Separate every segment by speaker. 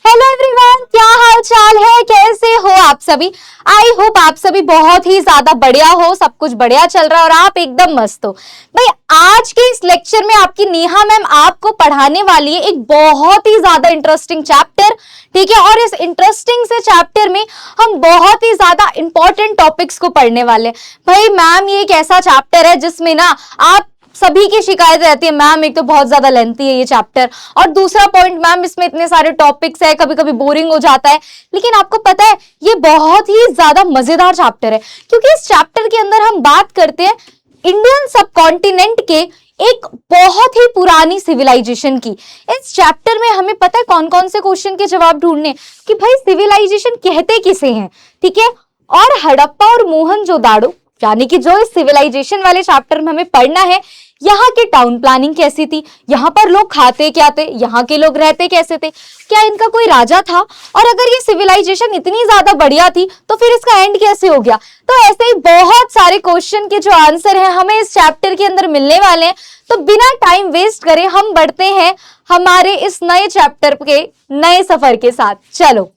Speaker 1: Hello everyone, क्या हाल चाल है, कैसे हो आप सभी। आई होप आप सभी बहुत ही ज्यादा बढ़िया हो, सब कुछ बढ़िया चल रहा है और आप एकदम मस्त हो। भाई आज के इस लेक्चर में आपकी नेहा मैम आपको पढ़ाने वाली है एक बहुत ही ज्यादा इंटरेस्टिंग चैप्टर, ठीक है। और इस इंटरेस्टिंग से चैप्टर में हम बहुत ही ज्यादा इंपॉर्टेंट टॉपिक्स को पढ़ने वाले हैं। भाई मैम ये एक ऐसा चैप्टर है जिसमें ना आप सभी की शिकायत रहती है, मैम एक तो बहुत ज्यादा लेंथी है ये चैप्टर, और दूसरा पॉइंट मैम इसमें इतने सारे टॉपिक्स है, कभी कभी बोरिंग हो जाता है। लेकिन आपको पता है ये बहुत ही ज्यादा मजेदार चैप्टर है, क्योंकि इस चैप्टर के अंदर हम बात करते हैं इंडियन सबकॉन्टिनेंट के एक बहुत ही पुरानी सिविलाइजेशन की। इस चैप्टर में हमें पता है कौन कौन से क्वेश्चन के जवाब ढूंढने, कि भाई सिविलाइजेशन कहते किसे हैं, ठीक है। और हड़प्पा और मोहनजोदाड़ो यानी कि जो इस सिविलाइजेशन वाले चैप्टर में हमें पढ़ना है, यहाँ की टाउन प्लानिंग कैसी थी, यहाँ पर लोग खाते क्या थे, यहाँ के लोग रहते कैसे थे, क्या इनका कोई राजा था, और अगर ये सिविलाइजेशन इतनी ज्यादा बढ़िया थी तो फिर इसका एंड कैसे हो गया। तो ऐसे ही बहुत सारे क्वेश्चन के जो आंसर हैं हमें इस चैप्टर के अंदर मिलने वाले हैं। तो बिना टाइम वेस्ट करे हम बढ़ते हैं हमारे इस नए चैप्टर के नए सफर के साथ। चलो,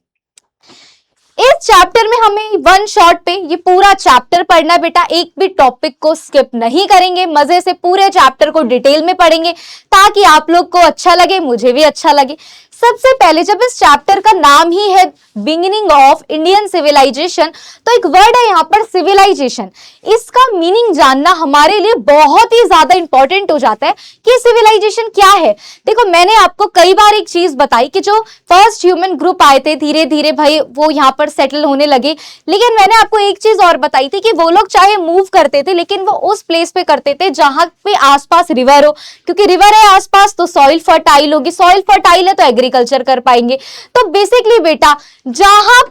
Speaker 1: इस चैप्टर में हमें वन शॉट पे ये पूरा चैप्टर पढ़ना बेटा, एक भी टॉपिक को स्किप नहीं करेंगे, मजे से पूरे चैप्टर को डिटेल में पढ़ेंगे ताकि आप लोग को अच्छा लगे, मुझे भी अच्छा लगे। सबसे पहले जब इस चैप्टर का नाम ही है बिगिनिंग ऑफ इंडियन सिविलाइजेशन, तो एक वर्ड है यहाँ पर सिविलाइजेशन, इसका मीनिंग जानना हमारे लिए बहुत ही ज्यादा इंपॉर्टेंट हो जाता है कि सिविलाइजेशन क्या है। देखो मैंने आपको कई बार एक चीज बताई कि जो फर्स्ट ह्यूमन ग्रुप आए थे धीरे धीरे भाई वो यहाँ पर सेटल होने लगे, लेकिन मैंने आपको एक चीज और बताई थी कि वो लोग चाहे मूव करते थे लेकिन वो उस प्लेस पे करते थे जहां पे आसपास रिवर हो, क्योंकि रिवर है आसपास तो सॉइल फर्टाइल होगी, सॉइल फर्टाइल है तो एग्रीकल्चर कर पाएंगे। तो बेसिकली बेटा जहां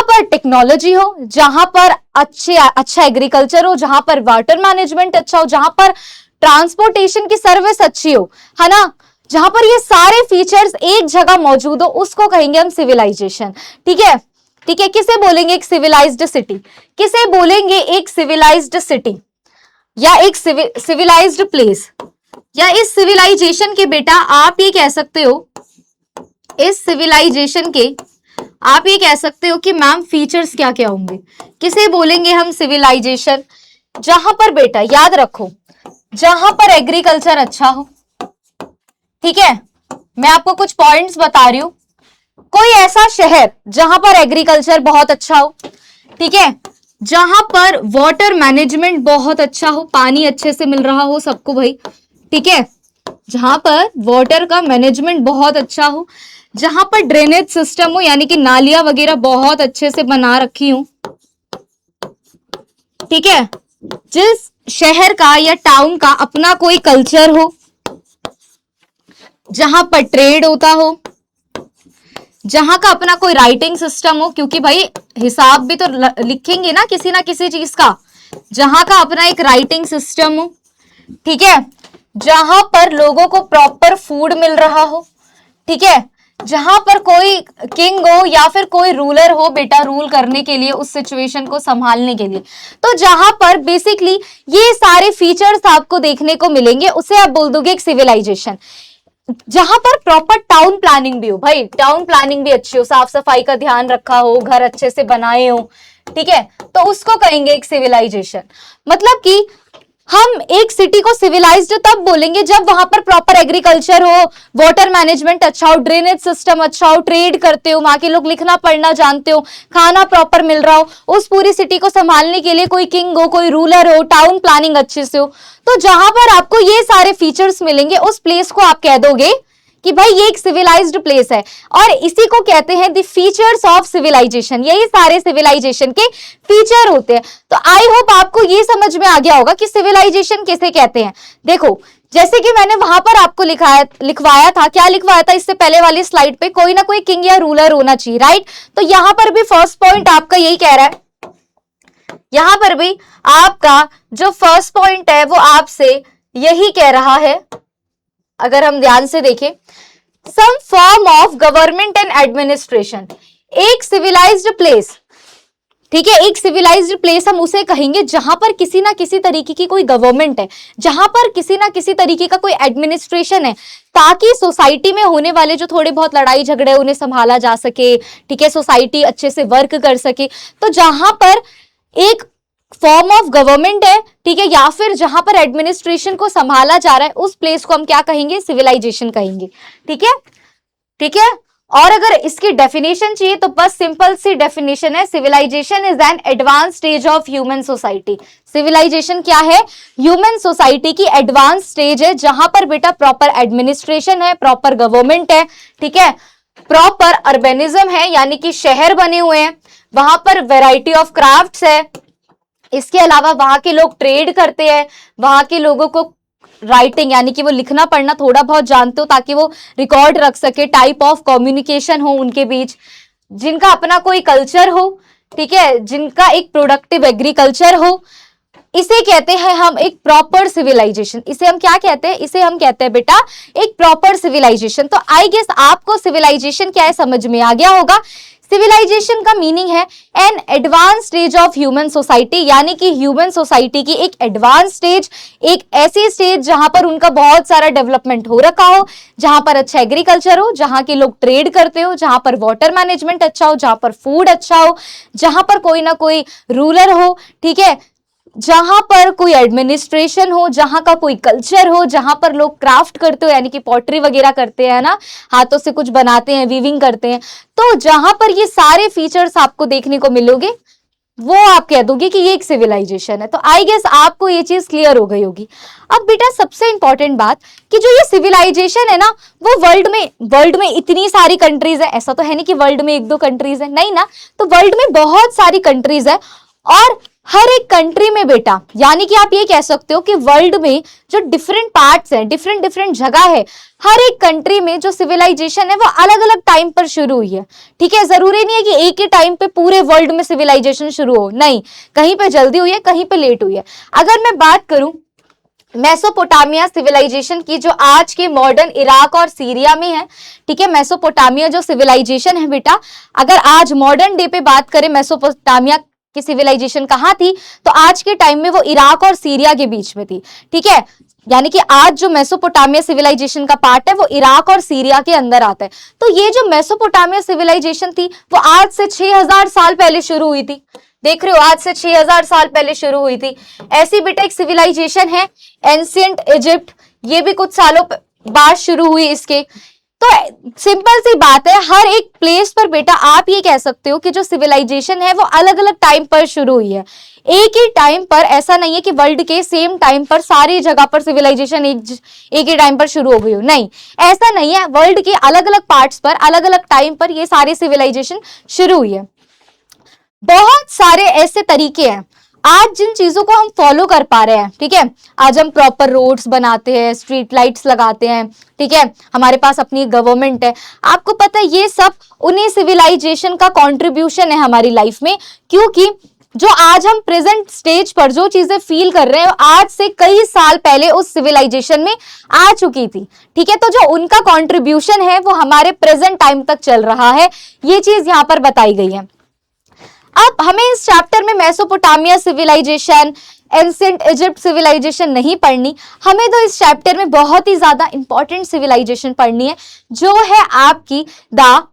Speaker 1: पर टेक्नोलॉजी हो, जहां पर अच्छा एग्रीकल्चर हो, जहां पर वाटर मैनेजमेंट अच्छा हो, जहां पर ट्रांसपोर्टेशन की सर्विस अच्छी हो, है ना, जहां पर ये सारे फीचर्स एक जगह मौजूद हो, उसको कहेंगे हम सिविलाइजेशन। ठीक है, ठीक है। किसे बोलेंगे एक सिविलाइज्ड सिटी, किसे बोलेंगे एक सिविलाइज्ड सिटी या एक सिविलाइज्ड प्लेस, या इस सिविलाइजेशन के बेटा आप ये कह सकते हो, इस सिविलाइजेशन के आप ये कह सकते हो कि मैम फीचर्स क्या क्या होंगे। किसे बोलेंगे हम सिविलाइजेशन, जहां पर बेटा याद रखो जहां पर एग्रीकल्चर अच्छा हो, ठीक है। मैं आपको कुछ पॉइंट्स बता रही हूं, कोई ऐसा शहर जहां पर एग्रीकल्चर बहुत अच्छा हो, ठीक है, जहां पर वाटर मैनेजमेंट बहुत अच्छा हो, पानी अच्छे से मिल रहा हो सबको भाई, ठीक है, जहां पर वाटर का मैनेजमेंट बहुत अच्छा हो, जहां पर ड्रेनेज सिस्टम हो यानी कि नालियां वगैरह बहुत अच्छे से बना रखी हो, ठीक है, जिस शहर का या टाउन का अपना कोई कल्चर हो, जहां पर ट्रेड होता हो, जहां का अपना कोई राइटिंग सिस्टम हो, क्योंकि भाई हिसाब भी तो लिखेंगे ना किसी चीज का, जहां का अपना एक राइटिंग सिस्टम हो, ठीक है, जहां पर लोगों को प्रॉपर फूड मिल रहा हो, ठीक है, जहां पर कोई किंग हो या फिर कोई रूलर हो बेटा रूल करने के लिए, उस सिचुएशन को संभालने के लिए, तो जहां पर बेसिकली ये सारे फीचर्स आपको देखने को मिलेंगे उसे आप बोल दोगे एक सिविलाइजेशन। जहां पर प्रॉपर टाउन प्लानिंग भी हो, भाई टाउन प्लानिंग भी अच्छी हो, साफ सफाई का ध्यान रखा हो, घर अच्छे से बनाए हो, ठीक है, तो उसको कहेंगे एक सिविलाइजेशन। मतलब कि हम एक सिटी को सिविलाइज्ड तब बोलेंगे जब वहां पर प्रॉपर एग्रीकल्चर हो, वाटर मैनेजमेंट अच्छा हो, ड्रेनेज सिस्टम अच्छा हो, ट्रेड करते हो, वहां के लोग लिखना पढ़ना जानते हो, खाना प्रॉपर मिल रहा हो, उस पूरी सिटी को संभालने के लिए कोई किंग हो, कोई रूलर हो, टाउन प्लानिंग अच्छे से हो। तो जहां पर आपको ये सारे फीचर्स मिलेंगे उस प्लेस को आप कह दोगे कि भाई ये एक सिविलाइज्ड प्लेस है, और इसी को कहते हैं द फीचर्स ऑफ सिविलाइजेशन। यही सारे सिविलाइजेशन के फीचर होते हैं। तो आई होप आपको ये समझ में आ गया होगा कि सिविलाइजेशन किसे कहते हैं। देखो जैसे कि मैंने वहां पर आपको लिखवाया था, क्या लिखवाया था इससे पहले वाली स्लाइड पे, कोई ना कोई किंग या रूलर होना चाहिए, राइट। तो यहां पर भी फर्स्ट पॉइंट आपका यही कह रहा है, यहां पर भी आपका जो फर्स्ट पॉइंट है वो आपसे यही कह रहा है, अगर हम ध्यान से देखें, some form of government and administration. एक सिविलाइज्ड प्लेस ठीक है, एक सिविलाइज्ड प्लेस हम उसे कहेंगे जहां पर किसी ना किसी तरीके की कोई गवर्नमेंट है, जहां पर किसी ना किसी तरीके का कोई एडमिनिस्ट्रेशन है, ताकि सोसाइटी में होने वाले जो थोड़े बहुत लड़ाई झगड़े उन्हें संभाला जा सके, ठीक है, सोसाइटी अच्छे से वर्क कर सके। तो जहां पर एक फॉर्म ऑफ गवर्नमेंट है, ठीक है, या फिर जहां पर एडमिनिस्ट्रेशन को संभाला जा रहा है, उस प्लेस को हम क्या कहेंगे, सिविलाइजेशन कहेंगे। ठीक है, ठीक है। और अगर इसकी डेफिनेशन चाहिए तो बस सिंपल सी डेफिनेशन है, civilisation is an advance stage of human society. Civilisation क्या है, ह्यूमन सोसाइटी की एडवांस स्टेज है, जहां पर बेटा प्रॉपर एडमिनिस्ट्रेशन है, प्रॉपर गवर्नमेंट है, ठीक है, प्रॉपर अर्बेनिज्म है, यानी कि शहर बने हुए हैं, वहां पर वेराइटी ऑफ क्राफ्ट्स है, इसके अलावा वहां के लोग ट्रेड करते हैं, वहां के लोगों को राइटिंग यानी कि वो लिखना पढ़ना थोड़ा बहुत जानते हो ताकि वो रिकॉर्ड रख सके, टाइप ऑफ कम्युनिकेशन हो उनके बीच, जिनका अपना कोई कल्चर हो, ठीक है, जिनका एक प्रोडक्टिव एग्रीकल्चर हो, इसे कहते हैं हम एक प्रॉपर सिविलाइजेशन। इसे हम क्या कहते हैं, इसे हम कहते हैं बेटा एक प्रॉपर सिविलाइजेशन। तो आई गेस आपको सिविलाइजेशन क्या है समझ में आ गया होगा। सिविलाइजेशन का मीनिंग है N advance stage of human society, यानी कि ह्यूमन सोसाइटी की एक एडवांस स्टेज, एक ऐसी स्टेज जहां पर उनका बहुत सारा डेवलपमेंट हो रखा हो, जहां पर अच्छा एग्रीकल्चर हो, जहां के लोग ट्रेड करते हो, जहां पर वाटर मैनेजमेंट अच्छा हो, जहां पर फूड अच्छा हो, जहां पर कोई ना कोई रूलर हो, ठीक है, जहां पर कोई एडमिनिस्ट्रेशन हो, जहां का कोई कल्चर हो, जहां पर लोग क्राफ्ट करते हो यानी कि पॉटरी वगैरह करते हैं ना, हाथों से कुछ बनाते हैं, वीविंग करते हैं, तो जहां पर ये सारे फीचर्स आपको देखने को मिलोगे वो आप कह दोगे कि ये एक सिविलाइजेशन है। तो आई गेस आपको ये चीज क्लियर हो गई होगी। अब बेटा सबसे इंपॉर्टेंट बात कि जो ये सिविलाइजेशन है ना, वो वर्ल्ड में इतनी सारी कंट्रीज है, ऐसा तो है नहीं कि वर्ल्ड में एक दो कंट्रीज है, नहीं ना, तो वर्ल्ड में बहुत सारी कंट्रीज है, और हर एक कंट्री में बेटा यानी कि आप ये कह सकते हो कि वर्ल्ड में जो डिफरेंट पार्ट्स हैं, डिफरेंट डिफरेंट जगह है, हर एक कंट्री में जो सिविलाइजेशन है वो अलग अलग टाइम पर शुरू हुई है। ठीक है, जरूरी नहीं है कि एक ही टाइम पे पूरे वर्ल्ड में सिविलाइजेशन शुरू हो, नहीं, कहीं पे जल्दी हुई है, कहीं पे लेट हुई है। अगर मैं बात करूं मेसोपोटामिया सिविलाइजेशन की, जो आज के मॉडर्न इराक और सीरिया में है, ठीक है, मेसोपोटामिया जो सिविलाइजेशन है बेटा, अगर आज मॉडर्न डे पे बात करें मेसोपोटामिया की सिविलाइजेशन कहाँ थी, तो आज के टाइम में वो इराक और सीरिया के बीच में थी। ठीक है, यानी कि आज जो मेसोपोटामिया सिविलाइजेशन का पार्ट है वो इराक और सीरिया के अंदर आता है। तो ये जो मेसोपोटामिया सिविलाइजेशन थी वो आज से 6000 साल पहले शुरू हुई थी। देख रहे हो, आज से 6000 साल पहले शुरू हुई थी। ऐसी बेटा एक सिविलाइजेशन है एंशिएंट इजिप्ट, ये भी कुछ सालों बाद शुरू हुई इसके। तो सिंपल सी बात है, हर एक प्लेस पर बेटा आप ये कह सकते हो कि जो सिविलाइजेशन है वो अलग अलग टाइम पर शुरू हुई है। एक ही टाइम पर, ऐसा नहीं है कि वर्ल्ड के सेम टाइम पर सारी जगह पर सिविलाइजेशन एक ही टाइम पर शुरू हो गई हो, नहीं, ऐसा नहीं है। वर्ल्ड के अलग अलग पार्ट्स पर अलग अलग टाइम पर ये सारी सिविलाइजेशन शुरू हुई है। बहुत सारे ऐसे तरीके हैं आज जिन चीजों को हम फॉलो कर पा रहे हैं। ठीक है, आज हम प्रॉपर रोड्स बनाते हैं, स्ट्रीट लाइट्स लगाते हैं, ठीक है, हमारे पास अपनी गवर्नमेंट है। आपको पता है ये सब उन्हीं सिविलाइजेशन का कंट्रीब्यूशन है हमारी लाइफ में, क्योंकि जो आज हम प्रेजेंट स्टेज पर जो चीजें फील कर रहे हैं आज से कई साल पहले उस सिविलाइजेशन में आ चुकी थी। ठीक है, तो जो उनका कंट्रीब्यूशन है वो हमारे प्रेजेंट टाइम तक चल रहा है, ये चीज यहाँ पर बताई गई है। अब हमें इस चैप्टर में Mesopotamia civilisation, ancient Egypt civilisation नहीं पढ़नी, हमें तो इस चैप्टर में बहुत ही ज्यादा इंपॉर्टेंट सिविलाइजेशन पढ़नी है, जो है आपकी the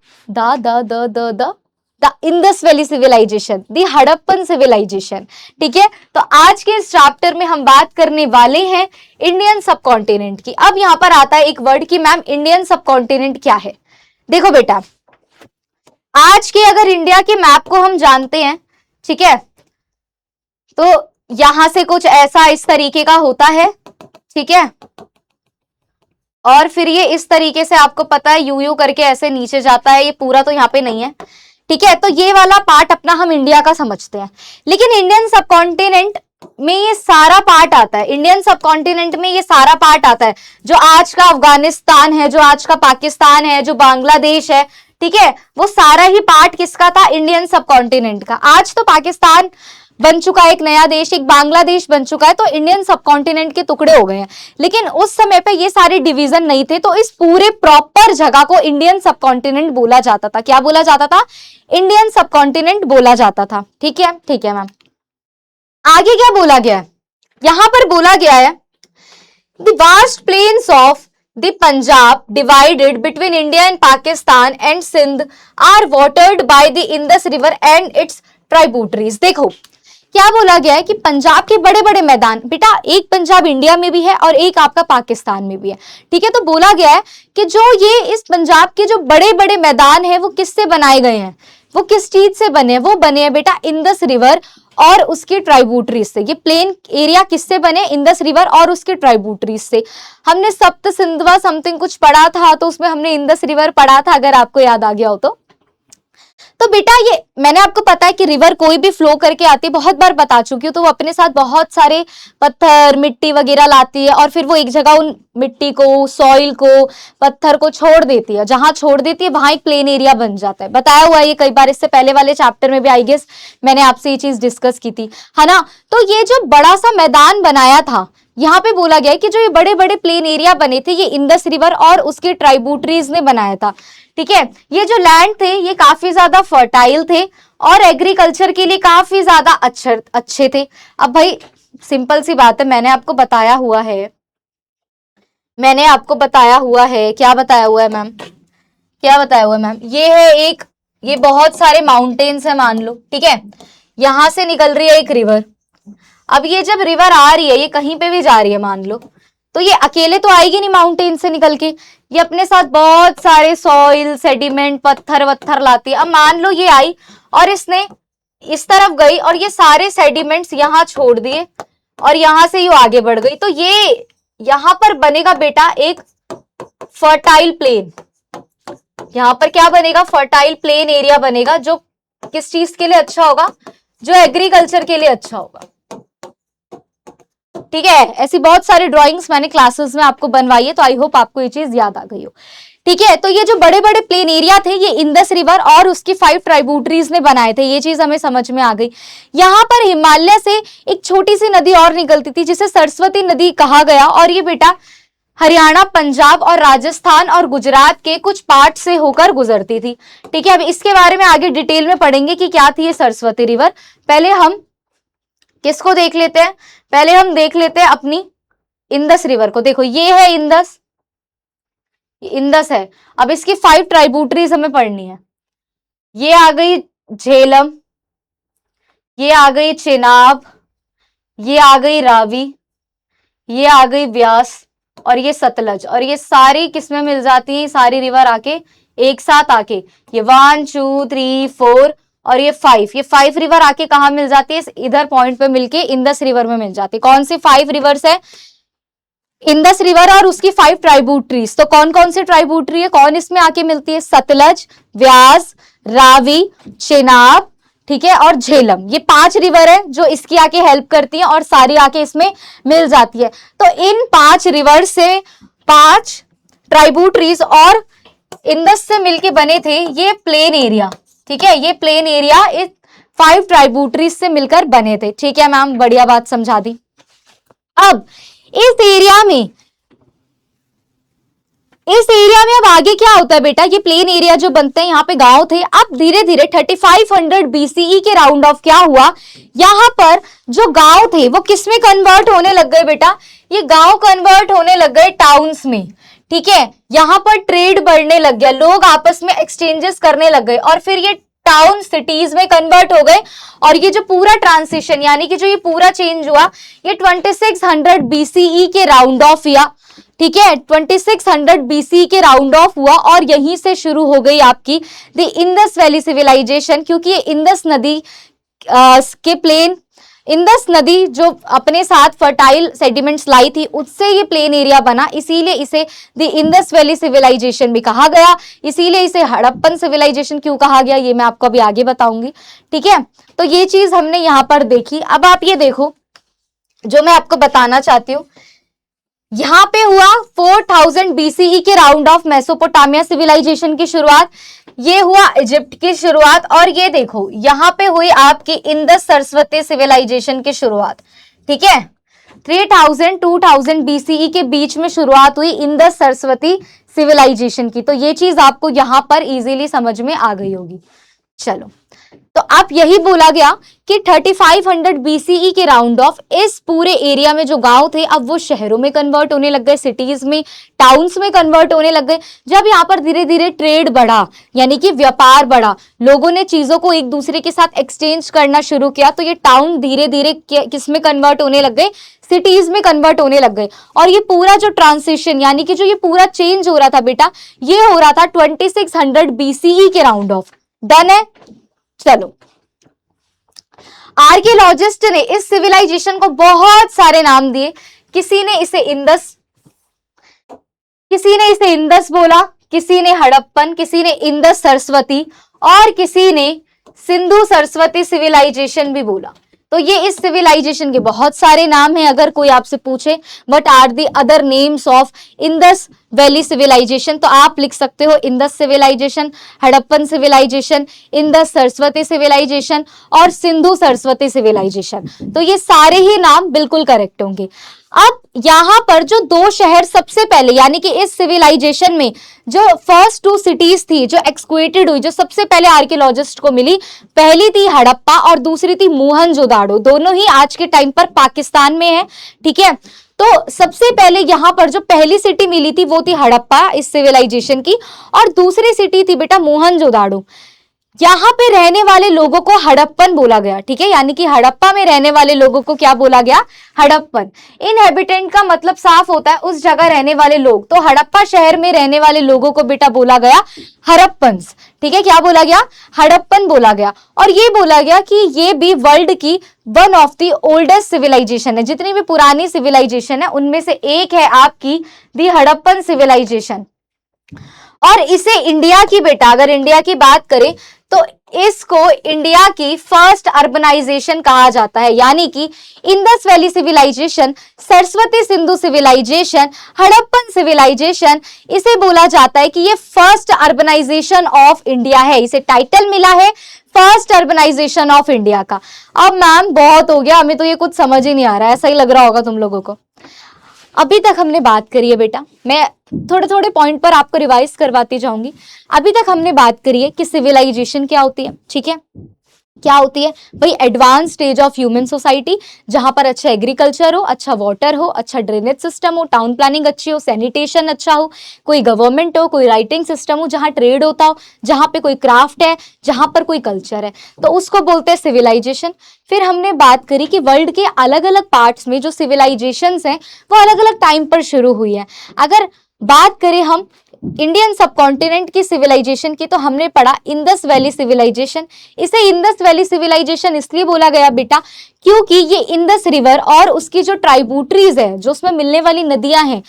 Speaker 1: Indus valley civilisation, the Harappan civilisation. ठीक है, तो आज के इस चैप्टर में हम बात करने वाले हैं इंडियन सबकॉन्टिनेंट की। अब यहाँ पर आता है एक वर्ड कि मैम इंडियन सबकॉन्टिनेंट क्या है। देखो बेटा, आज के अगर इंडिया के मैप को हम जानते हैं, ठीक है, तो यहां से कुछ ऐसा इस तरीके का होता है, ठीक है, और फिर ये इस तरीके से आपको पता है यू यू करके ऐसे नीचे जाता है, ये पूरा तो यहाँ पे नहीं है। ठीक है, तो ये वाला पार्ट अपना हम इंडिया का समझते हैं, लेकिन इंडियन सबकॉन्टिनेंट में ये सारा पार्ट आता है, इंडियन सबकॉन्टिनेंट में ये सारा पार्ट आता है, जो आज का अफगानिस्तान है, जो आज का पाकिस्तान है, जो बांग्लादेश है, ठीक है, वो सारा ही पार्ट किसका था, इंडियन सबकॉन्टिनेंट का। आज तो पाकिस्तान बन चुका है, एक नया देश, एक बांग्लादेश बन चुका है, तो इंडियन सब कॉन्टिनेंट के टुकड़े हो गए हैं। लेकिन उस समय पे ये सारे डिवीजन नहीं थे, तो इस पूरे प्रॉपर जगह को इंडियन सब कॉन्टिनेंट बोला जाता था। क्या बोला जाता था? इंडियन सब कॉन्टिनेंट बोला जाता था। ठीक है, ठीक है मैम। आगे क्या बोला गया है? यहां पर बोला गया है the vast plains of the Punjab divided between India and Pakistan and Sindh are watered by the Indus River and its tributaries। देखो क्या बोला गया है कि पंजाब के बड़े बड़े मैदान, बेटा एक पंजाब इंडिया में भी है और एक आपका पाकिस्तान में भी है, ठीक है। तो बोला गया है कि जो ये इस पंजाब के जो बड़े बड़े मैदान है वो किससे बनाए गए हैं, वो किस चीज से बने हैं? वो बने हैं बेटा इंडस रिवर और उसकी ट्राइब्यूटरीज से। ये प्लेन एरिया किससे बने? इंडस रिवर और उसके ट्राइब्यूटरीज से। हमने सप्त सिंधवा समथिंग कुछ पढ़ा था, तो उसमें हमने इंडस रिवर पढ़ा था, अगर आपको याद आ गया हो तो बेटा ये मैंने आपको पता है कि रिवर कोई भी फ्लो करके आती है, बहुत बार बता चुकी हूँ, तो वो अपने साथ बहुत सारे पत्थर मिट्टी वगैरह लाती है और फिर वो एक जगह उन मिट्टी को, सॉइल को, पत्थर को छोड़ देती है। जहां छोड़ देती है वहां एक प्लेन एरिया बन जाता है। बताया हुआ है ये कई बार, इससे पहले वाले चैप्टर में भी आई गेस मैंने आपसे ये चीज डिस्कस की थी, है ना। तो ये जो बड़ा सा मैदान बनाया था, यहाँ पे बोला गया है कि जो ये बड़े बड़े प्लेन एरिया बने थे ये इंडस रिवर और उसके ट्राइब्यूटरीज ने बनाया था। ठीक है, ये जो लैंड थे ये काफी ज्यादा फर्टाइल थे और एग्रीकल्चर के लिए काफी ज्यादा अच्छे थे। अब भाई सिंपल सी बात है, मैंने आपको बताया हुआ है, क्या बताया हुआ है मैम? क्या बताया हुआ है मैम? ये है एक, ये बहुत सारे माउंटेन्स है मान लो, ठीक है। यहां से निकल रही है एक रिवर। अब ये जब रिवर आ रही है, ये कहीं पे भी जा रही है मान लो, तो ये अकेले तो आएगी नहीं माउंटेन से निकल के, ये अपने साथ बहुत सारे सॉइल, सेडिमेंट, पत्थर वत्थर लाती है। अब मान लो ये आई और इसने इस तरफ गई और ये सारे सेडिमेंट्स यहाँ छोड़ दिए और यहां से ये आगे बढ़ गई, तो ये यहां पर बनेगा बेटा एक फर्टाइल प्लेन। यहां पर क्या बनेगा? फर्टाइल प्लेन एरिया बनेगा, जो किस चीज के लिए अच्छा होगा? जो एग्रीकल्चर के लिए अच्छा होगा। ठीक है, ऐसी बहुत सारी ड्राइंग्स मैंने क्लासेस में आपको बनवाई है, तो आई होप आपको ये चीज याद आ गई हो। ठीक है, तो ये जो बड़े बड़े प्लेन एरिया थे ये इंडस रिवर और उसकी 5 ट्राइब्यूटरीज ने बनाए थे, ये चीज हमें समझ में आ गई। यहाँ पर हिमालय से एक छोटी सी नदी और निकलती थी जिसे सरस्वती नदी कहा गया, और ये बेटा हरियाणा, पंजाब और राजस्थान और गुजरात के कुछ पार्ट से होकर गुजरती थी। ठीक है, अब इसके बारे में आगे डिटेल में पढ़ेंगे कि क्या थी ये सरस्वती रिवर। पहले हम किसको देख लेते हैं? पहले हम देख लेते हैं अपनी इंडस रिवर को। देखो ये है इंडस, इंडस है। अब इसकी 5 ट्राइब्यूटरीज हमें पढ़नी है। ये आ गई झेलम, ये आ गई चेनाब, ये आ गई रावी, ये आ गई व्यास और ये सतलज, और ये सारी किसमें मिल जाती है? सारी रिवर आके एक साथ आके ये 1 2 3 4 और ये 5, ये 5 रिवर आके कहा मिल जाती है? इधर पॉइंट पे मिलके इंडस रिवर में मिल जाती है। कौन सी 5 रिवर्स है? इंडस रिवर और उसकी 5 ट्राइब्यूटरीज। तो कौन कौन सी ट्राइब्यूटरी है, कौन इसमें आके मिलती है? सतलज, व्यास, रावी, चेनाब, ठीक है, और झेलम। ये 5 रिवर है जो इसकी आके हेल्प करती है और सारी आके इसमें मिल जाती है। तो इन 5 रिवर से 5 ट्राइब्यूटरीज और इंडस से मिलके बने थे ये प्लेन एरिया। ठीक है, ये प्लेन एरिया इस 5 ट्राइब्यूटरीज से मिलकर बने थे। ठीक है मैम, बढ़िया बात समझा दी। अब इस एरिया में अब आगे क्या होता है बेटा? ये प्लेन एरिया जो बनते हैं, यहाँ पे गांव थे। अब धीरे धीरे 3500 BCE के राउंड ऑफ क्या हुआ? यहाँ पर जो गांव थे वो किसमें कन्वर्ट होने लग गए बेटा? ये गांव कन्वर्ट होने लग गए टाउन्स में। ठीक है, यहाँ पर ट्रेड बढ़ने लग गया, लोग आपस में एक्सचेंजेस करने लग गए और फिर ये टाउन सिटीज में कन्वर्ट हो गए। और ये जो पूरा ट्रांसिशन यानी कि जो ये पूरा चेंज हुआ ये 2600 BCE के राउंड ऑफ हुआ। ठीक है, 2600 BCE के राउंड ऑफ हुआ और यहीं से शुरू हो गई आपकी द इंडस वैली सिविलाइजेशन, क्योंकि ये इंडस नदी के प्लेन, इंडस नदी जो अपने साथ फर्टाइल सेडिमेंट्स लाई थी उससे ये प्लेन एरिया बना, इसीलिए इसे द इंडस वैली सिविलाइजेशन भी कहा गया। इसीलिए इसे हड़प्पन सिविलाइजेशन क्यों कहा गया ये मैं आपको अभी आगे बताऊंगी। ठीक है, तो ये चीज हमने यहाँ पर देखी। अब आप ये देखो जो मैं आपको बताना चाहती हूँ, यहाँ पे हुआ 4000 बीसीई के राउंड ऑफ मेसोपोटामिया सिविलाइजेशन की शुरुआत, ये हुआ इजिप्ट की शुरुआत, और ये देखो यहाँ पे हुई आपकी इंदस सरस्वती सिविलाइजेशन की शुरुआत। ठीक है, 3000 2000 बीसीई के बीच में शुरुआत हुई इंदस सरस्वती सिविलाइजेशन की। तो ये चीज आपको यहां पर इजीली समझ में आ गई होगी। चलो, तो आप यही बोला गया कि 3500 बीसीई के राउंड ऑफ इस पूरे एरिया में जो गांव थे अब वो शहरों में कन्वर्ट होने लग गए, सिटीज में, टाउन्स में कन्वर्ट होने लग गए। जब यहाँ पर धीरे धीरे ट्रेड बढ़ा, यानी कि व्यापार बढ़ा, लोगों ने चीजों को एक दूसरे के साथ एक्सचेंज करना शुरू किया, तो ये टाउन धीरे धीरे किस में कन्वर्ट होने लग गए, सिटीज में कन्वर्ट होने लग गए। और ये पूरा जो ट्रांसिशन, यानी कि जो ये पूरा चेंज हो रहा था बेटा, ये हो रहा था 2600 बीसीई के राउंड ऑफ। डन है। चलो, आर्कियोलॉजिस्ट ने इस सिविलाइजेशन को बहुत सारे नाम दिए। किसी ने इसे इंदस बोला, किसी ने हड़प्पन, किसी ने इंदस सरस्वती, और किसी ने सिंधु सरस्वती सिविलाइजेशन भी बोला। तो ये इस सिविलाइजेशन के बहुत सारे नाम हैं। अगर कोई आपसे पूछे what are the other names of Indus valley civilisation, तो आप लिख सकते हो Indus civilisation, Harappan civilisation, Indus Saraswati civilisation और सिंधु सरस्वती सिविलाइजेशन। तो ये सारे ही नाम बिल्कुल करेक्ट होंगे। अब यहां पर जो दो शहर सबसे पहले, यानी कि इस सिविलाइजेशन में जो फर्स्ट 2 सिटीज थी जो एक्सक्वेटेड हुई, जो सबसे पहले आर्कियोलॉजिस्ट को मिली, पहली थी हड़प्पा और दूसरी थी मोहनजोदाड़ो। दोनों ही आज के टाइम पर पाकिस्तान में है। ठीक है, तो सबसे पहले यहां पर जो पहली सिटी मिली थी वो थी हड़प्पा इस सिविलाइजेशन की, और दूसरी सिटी थी बेटा मोहनजोदाड़ो। यहाँ पे रहने वाले लोगों को हड़प्पन बोला गया। ठीक है, यानी कि हड़प्पा में रहने वाले लोगों को क्या बोला गया, हड़प्पन। इनहेबिटेंट का मतलब साफ होता है उस जगह रहने वाले लोग, तो हड़प्पा शहर में रहने वाले लोगों को बेटा बोला गया हड़प्पन्स। ठीक है, क्या बोला गया, हड़प्पन बोला गया। और ये बोला गया कि ये भी वर्ल्ड की one of the oldest civilisation है। जितनी भी पुरानी सिविलाइजेशन है उनमें से एक है आपकी दी हड़प्पन सिविलाइजेशन। और इसे इंडिया की बेटा, अगर इंडिया की बात करें तो इसको इंडिया की फर्स्ट अर्बनाइजेशन कहा जाता है। यानी कि Indus valley civilisation, Saraswati Sindhu civilisation, Harappan civilisation, इसे बोला जाता है कि ये फर्स्ट अर्बनाइजेशन ऑफ इंडिया है। इसे टाइटल मिला है फर्स्ट अर्बनाइजेशन ऑफ इंडिया का। अब मैम बहुत हो गया, हमें तो ये कुछ समझ ही नहीं आ रहा है, ऐसा ही लग रहा होगा तुम लोगों को। अभी तक हमने बात करी है बेटा, मैं थोड़े थोड़े पॉइंट पर आपको रिवाइज करवाती जाऊंगी। अभी तक हमने बात करी है कि सिविलाइजेशन क्या होती है। ठीक है, क्या होती है भाई, advance stage of human society, जहां पर अच्छा एग्रीकल्चर हो, अच्छा वाटर हो, अच्छा ड्रेनेज सिस्टम हो, टाउन प्लानिंग अच्छी हो, सैनिटेशन अच्छा हो, कोई गवर्नमेंट हो, कोई राइटिंग सिस्टम हो, जहां ट्रेड होता हो, जहां पे कोई क्राफ्ट है, जहां पर कोई कल्चर है, तो उसको बोलते हैं सिविलाइजेशन। फिर हमने बात करी कि वर्ल्ड के अलग अलग पार्ट्स में जो सिविलाइजेशंस हैं वो अलग अलग टाइम पर शुरू हुई है। अगर बात करें हम इंडियन सबकॉन्टिनेंट की सिविलाइजेशन की, तो हमने पढ़ा इंदस वैली सिविलाइजेशन। इसे इंदस वैली सिविलाइजेशन इसलिए बोला गया बेटा क्योंकि ये इंदस रिवर और उसकी जो ट्राइब्यूटरीज है, जो उसमें मिलने वाली नदियां हैं,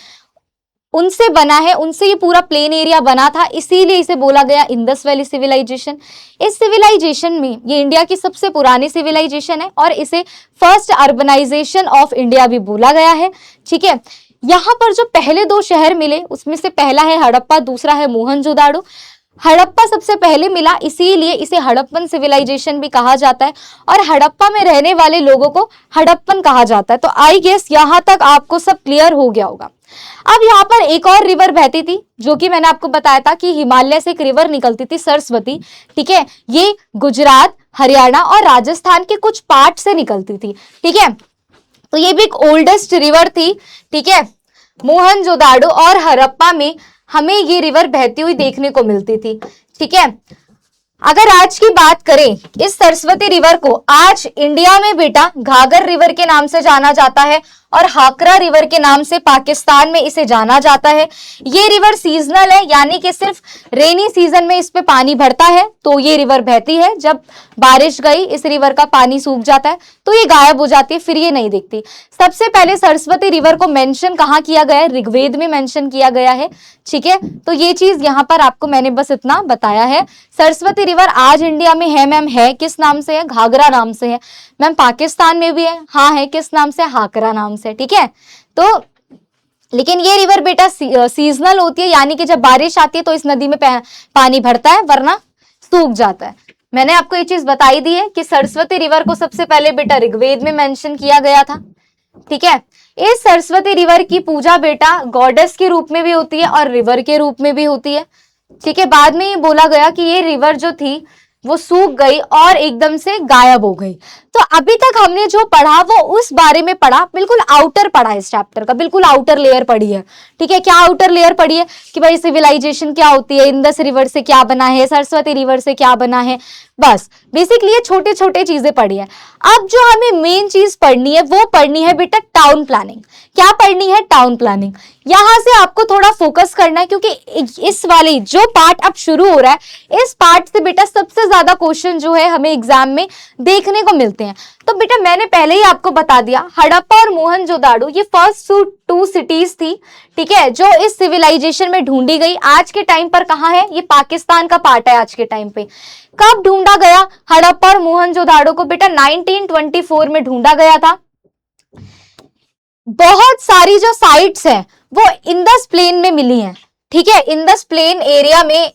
Speaker 1: उनसे बना है, उनसे ये पूरा प्लेन एरिया बना था, इसीलिए इसे बोला गया इंदस वैली सिविलाइजेशन। इस सिविलाइजेशन में ये इंडिया की सबसे पुरानी सिविलाइजेशन है और इसे फर्स्ट अर्बनाइजेशन ऑफ इंडिया भी बोला गया है। ठीक है, यहाँ पर जो पहले 2 शहर मिले उसमें से पहला है हड़प्पा, दूसरा है मोहनजोदाड़ो। हड़प्पा सबसे पहले मिला, इसीलिए इसे हड़प्पन सिविलाइजेशन भी कहा जाता है और हड़प्पा में रहने वाले लोगों को हड़प्पन कहा जाता है। तो आई गेस यहाँ तक आपको सब क्लियर हो गया होगा। अब यहाँ पर एक और रिवर बहती थी, जो कि मैंने आपको बताया था कि हिमालय से एक रिवर निकलती थी, सरस्वती। ठीक है, ये गुजरात, हरियाणा और राजस्थान के कुछ पार्ट से निकलती थी। ठीक है, तो ये भी एक ओल्डेस्ट रिवर थी। ठीक है, मोहनजोदाड़ो और हड़प्पा में हमें ये रिवर बहती हुई देखने को मिलती थी। ठीक है, अगर आज की बात करें, इस सरस्वती रिवर को आज इंडिया में बेटा घाघर रिवर के नाम से जाना जाता है और हाकरा रिवर के नाम से पाकिस्तान में इसे जाना जाता है। ये रिवर सीजनल है, यानी कि सिर्फ रेनी सीजन में इस पे पानी भरता है तो ये रिवर बहती है। जब बारिश गई इस रिवर का पानी सूख जाता है तो ये गायब हो जाती है, फिर ये नहीं दिखती। सबसे पहले सरस्वती रिवर को मेंशन कहाँ किया गया है, ऋग्वेद में मेंशन किया गया है। ठीक है, तो ये चीज यहाँ पर आपको मैंने बस इतना बताया है। सरस्वती रिवर आज इंडिया में है मैम, है किस नाम से है, घाघरा नाम से है। मैम पाकिस्तान में भी है, हाँ है किस नाम से, हाकरा नाम से। ठीक है, तो लेकिन ये रिवर बेटा सीजनल होती है, यानी कि जब बारिश आती है तो इस नदी में पानी भरता है, वरना सूख जाता है। मैंने आपको ये चीज बताई दी है कि सरस्वती रिवर को सबसे पहले बेटा ऋग्वेद में मेंशन किया गया था। ठीक है, इस सरस्वती रिवर की पूजा बेटा गॉडेस के रूप में भी होती है और रिवर के रूप में भी होती है। ठीक है, बाद में ये बोला गया कि ये रिवर जो थी वो सूख गई और एकदम से गायब हो गई। तो अभी तक हमने जो पढ़ा वो उस बारे में पढ़ा, बिल्कुल आउटर पढ़ा है इस चैप्टर का, बिल्कुल आउटर लेयर पढ़ी है। ठीक है, क्या आउटर लेयर पढ़ी है कि भाई सिविलाइजेशन क्या होती है, इंडस रिवर से क्या बना है, सरस्वती रिवर से क्या बना है, बस बेसिकली ये छोटे छोटे चीजें पढ़ी है। अब जो हमें मेन चीज पढ़नी है वो पढ़नी है बेटा टाउन प्लानिंग। क्या पढ़नी है? Town planning. यहां से आपको थोड़ा फोकस करना है, क्योंकि इस वाले जो पार्ट अब शुरू हो रहा है, इस पार्ट से बेटा सबसे ज्यादा क्वेश्चन जो है हमें एग्जाम में देखने को मिलते हैं। तो बेटा मैंने पहले ही आपको बता दिया, हड़प्पा और मोहनजोदाड़ो ये फर्स्ट 2 सिटीज थी, ठीक है, जो इस सिविलाइजेशन में ढूंढी गई। आज के टाइम पर कहां है? ये पाकिस्तान का पार्ट है आज के टाइम पे। कब ढूंढा गया हड़प्पा और मोहनजोदाड़ो को? बेटा 1924 में ढूंढा गया था। बहुत सारी जो साइट्स हैं वो इंडस प्लेन में मिली हैं। ठीक है, इंडस प्लेन एरिया में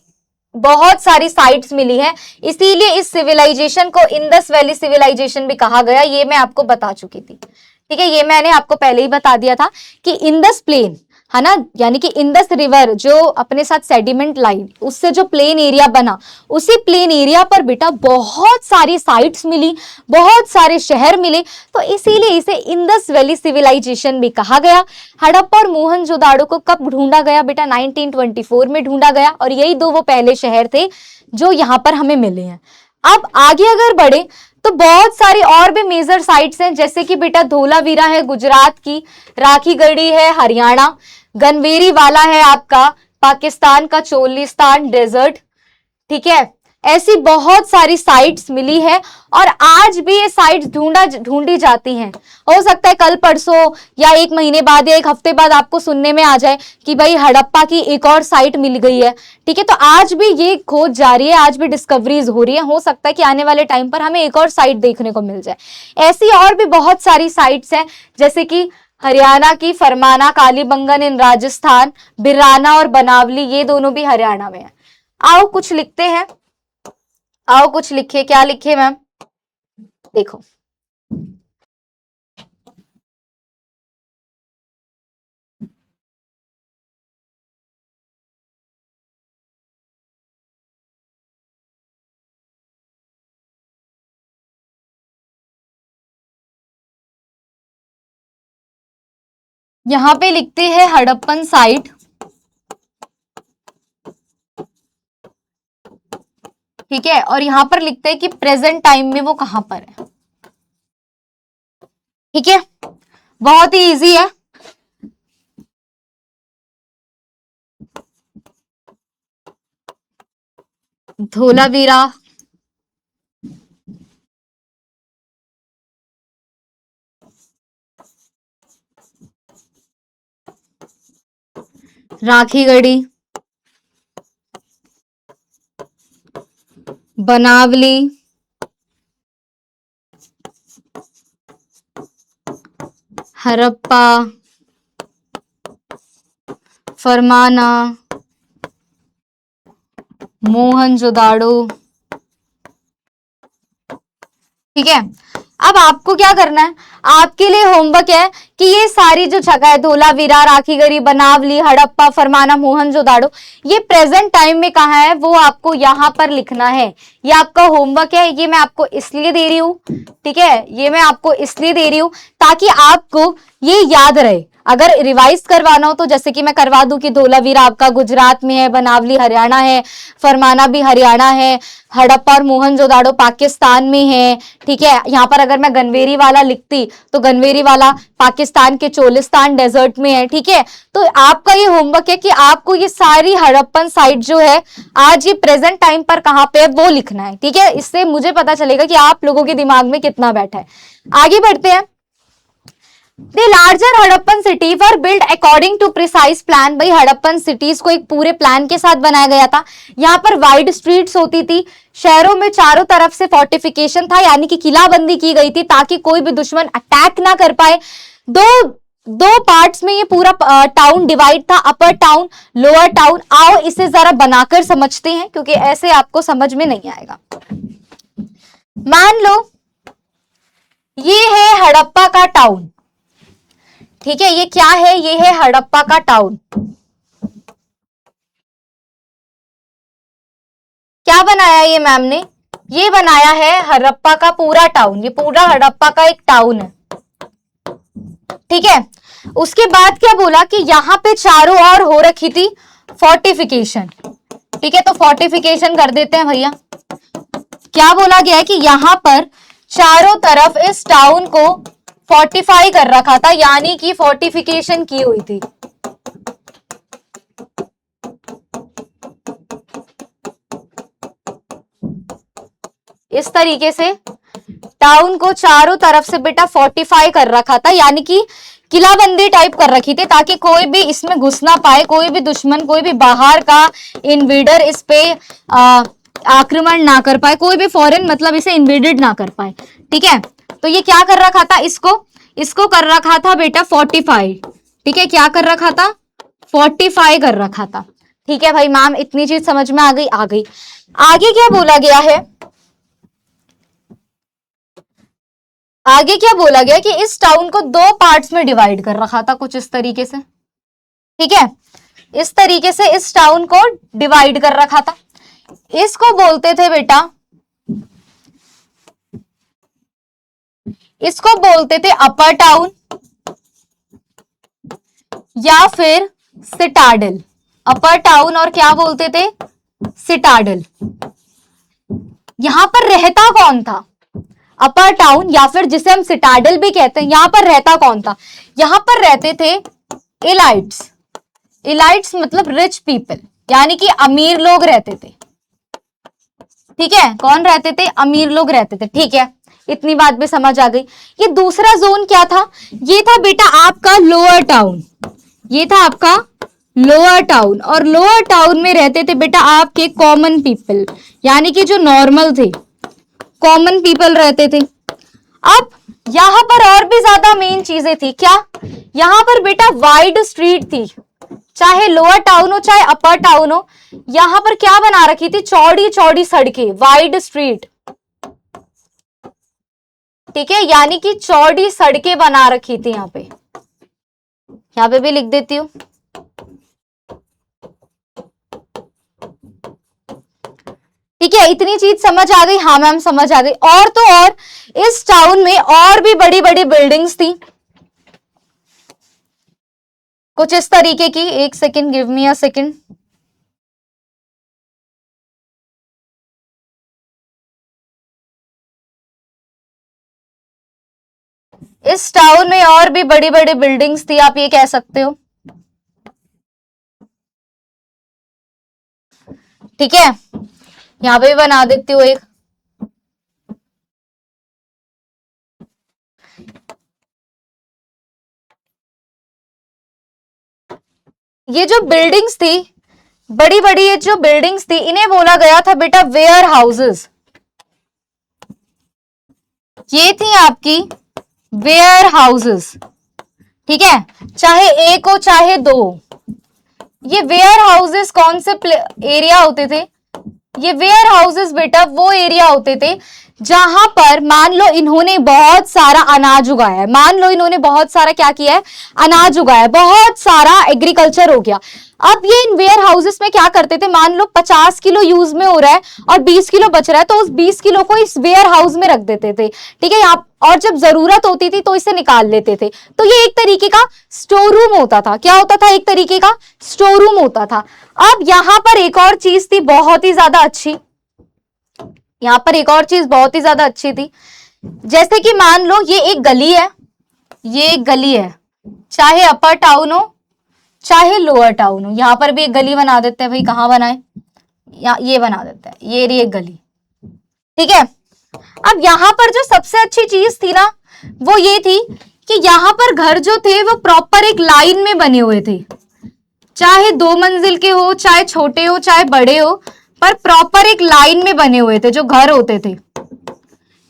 Speaker 1: बहुत सारी साइट्स मिली है, इसीलिए इस सिविलाइजेशन को इंडस वैली सिविलाइजेशन भी कहा गया। ये मैं आपको बता चुकी थी। ठीक है, ये मैंने आपको पहले ही बता दिया था कि इंडस प्लेन है ना, यानी कि इंडस रिवर जो अपने साथ सेडिमेंट लाई, उससे जो प्लेन एरिया बना, उसी प्लेन एरिया पर बेटा बहुत सारी साइट्स मिली, बहुत सारे शहर मिले, तो इसीलिए इसे इंडस वैली सिविलाइजेशन भी कहा गया। हड़प्पा और मोहनजोदाड़ो को कब ढूंढा गया? बेटा 1924 में ढूंढा गया, और यही दो वो पहले शहर थे जो यहाँ पर हमें मिले हैं। अब आगे अगर बढ़े तो बहुत सारी और भी मेजर साइट्स हैं, जैसे कि बेटा धोलावीरा है गुजरात की, राखीगढ़ी है हरियाणा, गनवेरी वाला है आपका पाकिस्तान का चोलिस्तान डेजर्ट। ठीक है, ऐसी बहुत सारी साइट्स मिली है और आज भी ये साइट्स ढूंढी जाती हैं। हो सकता है कल परसों या 1 महीने बाद या 1 हफ्ते बाद आपको सुनने में आ जाए कि भाई हड़प्पा की एक और साइट मिल गई है। ठीक है, तो आज भी ये खोज जारी है, आज भी डिस्कवरीज हो रही है। हो सकता है कि आने वाले टाइम पर हमें एक और साइट देखने को मिल जाए। ऐसी और भी बहुत सारी साइट्स हैं, जैसे कि हरियाणा की फरमाना कालीबंगन इन राजस्थान, बिराना और बनावली, ये दोनों भी हरियाणा में है। आओ कुछ लिखते हैं, आओ कुछ लिखे। क्या लिखे मैम? देखो, यहां पे लिखते हैं हड़प्पन साइट। ठीक है, और यहां पर लिखते हैं कि प्रेजेंट टाइम में वो कहां पर है। ठीक है, बहुत ही इजी है। धोलावीरा, राखीगढ़ी, बनावली, हड़प्पा, फरमाना, मोहनजोदाड़ो। ठीक है, अब आपको क्या करना है, आपके लिए होमवर्क है कि ये सारी जो जगह है, धोलावीरा, राखीगढ़ी, बनावली, हड़प्पा, फरमाना, मोहनजोदाड़ो, ये प्रेजेंट टाइम में कहाँ है वो आपको यहाँ पर लिखना है। ये आपका होमवर्क है, ये मैं आपको इसलिए दे रही हूँ। ठीक है, ये मैं आपको इसलिए दे रही हूँ ताकि आपको ये याद रहे। अगर रिवाइज करवाना हो तो जैसे कि मैं करवा दूं कि धोलावीरा आपका गुजरात में है, बनावली हरियाणा है, फरमाना भी हरियाणा है, हड़प्पा और मोहनजोदाड़ो पाकिस्तान में है। ठीक है, यहाँ पर अगर मैं गनवेरी वाला लिखती तो गनवेरी वाला पाकिस्तान के चोलिस्तान डेजर्ट में है। ठीक है, तो आपका ये होमवर्क है कि आपको ये सारी हड़प्पन साइट जो है आज ये प्रेजेंट टाइम पर कहाँ पे है वो लिखना है। ठीक है, इससे मुझे पता चलेगा कि आप लोगों के दिमाग में कितना बैठा है। आगे बढ़ते हैं। The larger Harappan city were build according to precise plan. भाई हड़प्पन सिटीज को एक पूरे प्लान के साथ बनाया गया था। यहाँ पर वाइड स्ट्रीट्स होती थी, शहरों में चारों तरफ से फोर्टिफिकेशन था, यानी कि किलाबंदी की गई थी ताकि कोई भी दुश्मन अटैक ना कर पाए। दो दो पार्ट्स में ये पूरा टाउन डिवाइड था, अपर टाउन, लोअर टाउन। आओ इसे जरा बनाकर समझते हैं, क्योंकि ऐसे आपको समझ में नहीं आएगा। मान लो ये है हड़प्पा का टाउन, ठीक है, ये क्या है, ये है हड़प्पा का टाउन। क्या बनाया ये मैम ने, ये बनाया है हड़प्पा का पूरा टाउन, ये पूरा हड़प्पा का एक टाउन है, ठीक है। उसके बाद क्या बोला कि यहां पे चारों ओर हो रखी थी फोर्टिफिकेशन, ठीक है, तो फोर्टिफिकेशन कर देते हैं भैया। क्या बोला गया है कि यहां पर चारों तरफ इस टाउन को फोर्टिफाई कर रखा था, यानी कि फोर्टिफिकेशन की हुई थी। इस तरीके से टाउन को चारों तरफ से बेटा फोर्टिफाई कर रखा था, यानी कि किलाबंदी टाइप कर रखी थी, ताकि कोई भी इसमें घुस ना पाए, कोई भी दुश्मन, कोई भी बाहर का इन्वेडर इस पे आक्रमण ना कर पाए, कोई भी फॉरेन मतलब इसे इन्वेडेड ना कर पाए, ठीक है। तो ये क्या कर रखा था, इसको कर रखा था बेटा फोर्टिफाई, ठीक है, क्या कर रखा था, फोर्टिफाई कर रखा था, ठीक है भाई। मैम इतनी चीज समझ में आ गई, आ गई। आगे क्या बोला गया है, आगे क्या बोला गया कि इस टाउन को दो पार्ट्स में डिवाइड कर रखा था, कुछ इस तरीके से, ठीक है, इस तरीके से इस टाउन को डिवाइड कर रखा था। इसको बोलते थे बेटा, इसको बोलते थे अपर टाउन या फिर सिटाडल। अपर टाउन और क्या बोलते थे, सिटाडल। यहां पर रहता कौन था, अपर टाउन या फिर जिसे हम सिटाडल भी कहते हैं, यहां पर रहता कौन था, यहां पर रहते थे इलाइट्स। इलाइट्स मतलब रिच पीपल, यानी कि अमीर लोग रहते थे, ठीक है। कौन रहते थे, अमीर लोग रहते थे, ठीक है, इतनी बात भी समझ आ गई। ये दूसरा जोन क्या था, ये था बेटा आपका लोअर टाउन, ये था आपका लोअर टाउन, और लोअर टाउन में रहते थे बेटा आपके कॉमन पीपल, यानी कि जो नॉर्मल थे, कॉमन पीपल रहते थे। अब यहां पर और भी ज्यादा मेन चीजें थी, क्या, यहां पर बेटा वाइड स्ट्रीट थी, चाहे लोअर टाउन हो चाहे अपर टाउन हो, यहां पर क्या बना रखी थी, चौड़ी चौड़ी सड़कें, वाइड स्ट्रीट, ठीक है, यानी कि चौड़ी सड़कें बना रखी थी। यहां पे भी लिख देती हूं, ठीक है, इतनी चीज समझ आ गई, हाँ मैम समझ आ गई। और तो और इस टाउन में और भी बड़ी बड़ी बिल्डिंग्स थी, कुछ इस तरीके की, एक second, give me a second. इस टाउन में और भी बड़ी बड़ी बिल्डिंग्स थी, आप ये कह सकते हो, ठीक है। यहां पे भी बना देती हूँ एक, ये जो बिल्डिंग्स थी, बड़ी बड़ी ये जो बिल्डिंग्स थी, इन्हें बोला गया था बेटा वेयर हाउसेस। ये थी आपकी वेयर हाउसेस, ठीक है, चाहे एक हो चाहे दो। ये वेयर हाउसेस कौन से एरिया होते थे, ये वेयर हाउसेस बेटा वो एरिया होते थे जहां पर मान लो इन्होंने बहुत सारा अनाज उगाया है, मान लो इन्होंने बहुत सारा क्या किया है, अनाज उगाया है, बहुत सारा एग्रीकल्चर हो गया। अब ये इन वेयर हाउसेस में क्या करते थे, मान लो 50 किलो यूज में हो रहा है और 20 किलो बच रहा है, तो उस 20 किलो को इस वेयर हाउस में रख देते थे, ठीक है, यहाँ, और जब जरूरत होती थी तो इसे निकाल लेते थे। तो ये एक तरीके का स्टोर रूम होता था, क्या होता था, एक तरीके का स्टोर रूम होता था। अब यहां पर एक और चीज थी बहुत ही ज्यादा अच्छी, यहां पर एक और चीज बहुत ही ज्यादा अच्छी थी, जैसे कि मान लो ये एक गली है, ये एक गली है, चाहे अपर टाउन हो चाहे लोअर टाउन हो, यहां पर भी एक गली बना देते हैं भाई, कहां बनाए, ये बना देते हैं, ये रही एक गली, ठीक है। अब यहां पर जो सबसे अच्छी चीज थी ना, वो ये थी कि यहां पर घर जो थे वो प्रॉपर एक लाइन में बने हुए थे, चाहे 2 मंजिल के हो, चाहे छोटे हो चाहे बड़े हो, पर प्रॉपर एक लाइन में बने हुए थे जो घर होते थे,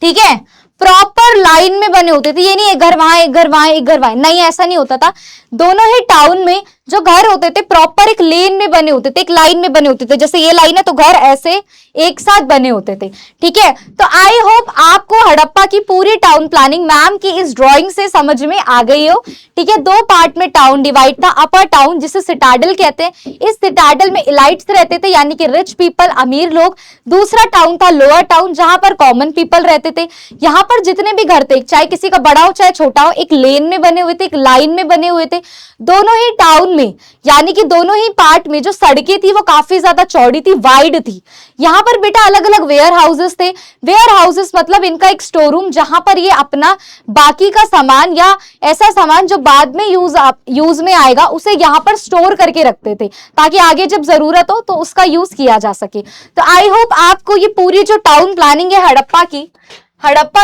Speaker 1: ठीक है। प्रॉपर लाइन में बने होते थे। ये नहीं एक घर वहां, एक घर वहां, एक घर वहां, नहीं ऐसा नहीं होता था। दोनों ही टाउन में जो घर होते थे प्रॉपर एक लेन में बने होते थे, एक लाइन में बने होते थे। जैसे ये लाइन है तो घर ऐसे एक साथ बने होते थे। ठीक है, तो आई होप आपको हड़प्पा की पूरी टाउन प्लानिंग मैम की इस ड्राइंग से समझ में आ गई हो। ठीक है, दो पार्ट में टाउन डिवाइड था। अपर टाउन जिसे सिटाडल कहते हैं, इस सिटाडल में इलाइट्स रहते थे यानी कि रिच पीपल, अमीर लोग। दूसरा टाउन था लोअर टाउन, जहां पर कॉमन पीपल रहते थे। यहां पर जितने भी घर थे, चाहे किसी का बड़ा हो चाहे छोटा हो, एक लेन में बने हुए थे, एक लाइन में बने हुए थे। दोनों ही टाउन में यानी कि दोनों ही पार्ट में जो सड़कें थी वो काफी ज्यादा चौड़ी थी, वाइड थी। यहां पर बेटा अलग अलग वेयर हाउसेस थे। वेयर हाउसेस मतलब इनका एक स्टोर रूम, जहां पर ये अपना बाकी का सामान या ऐसा सामान जो बाद में यूज में आएगा उसे यहां पर स्टोर करके रखते थे, ताकि आगे जब जरूरत हो तो उसका यूज किया जा सके। तो आई होप आपको ये पूरी जो टाउन प्लानिंग है हड़प्पा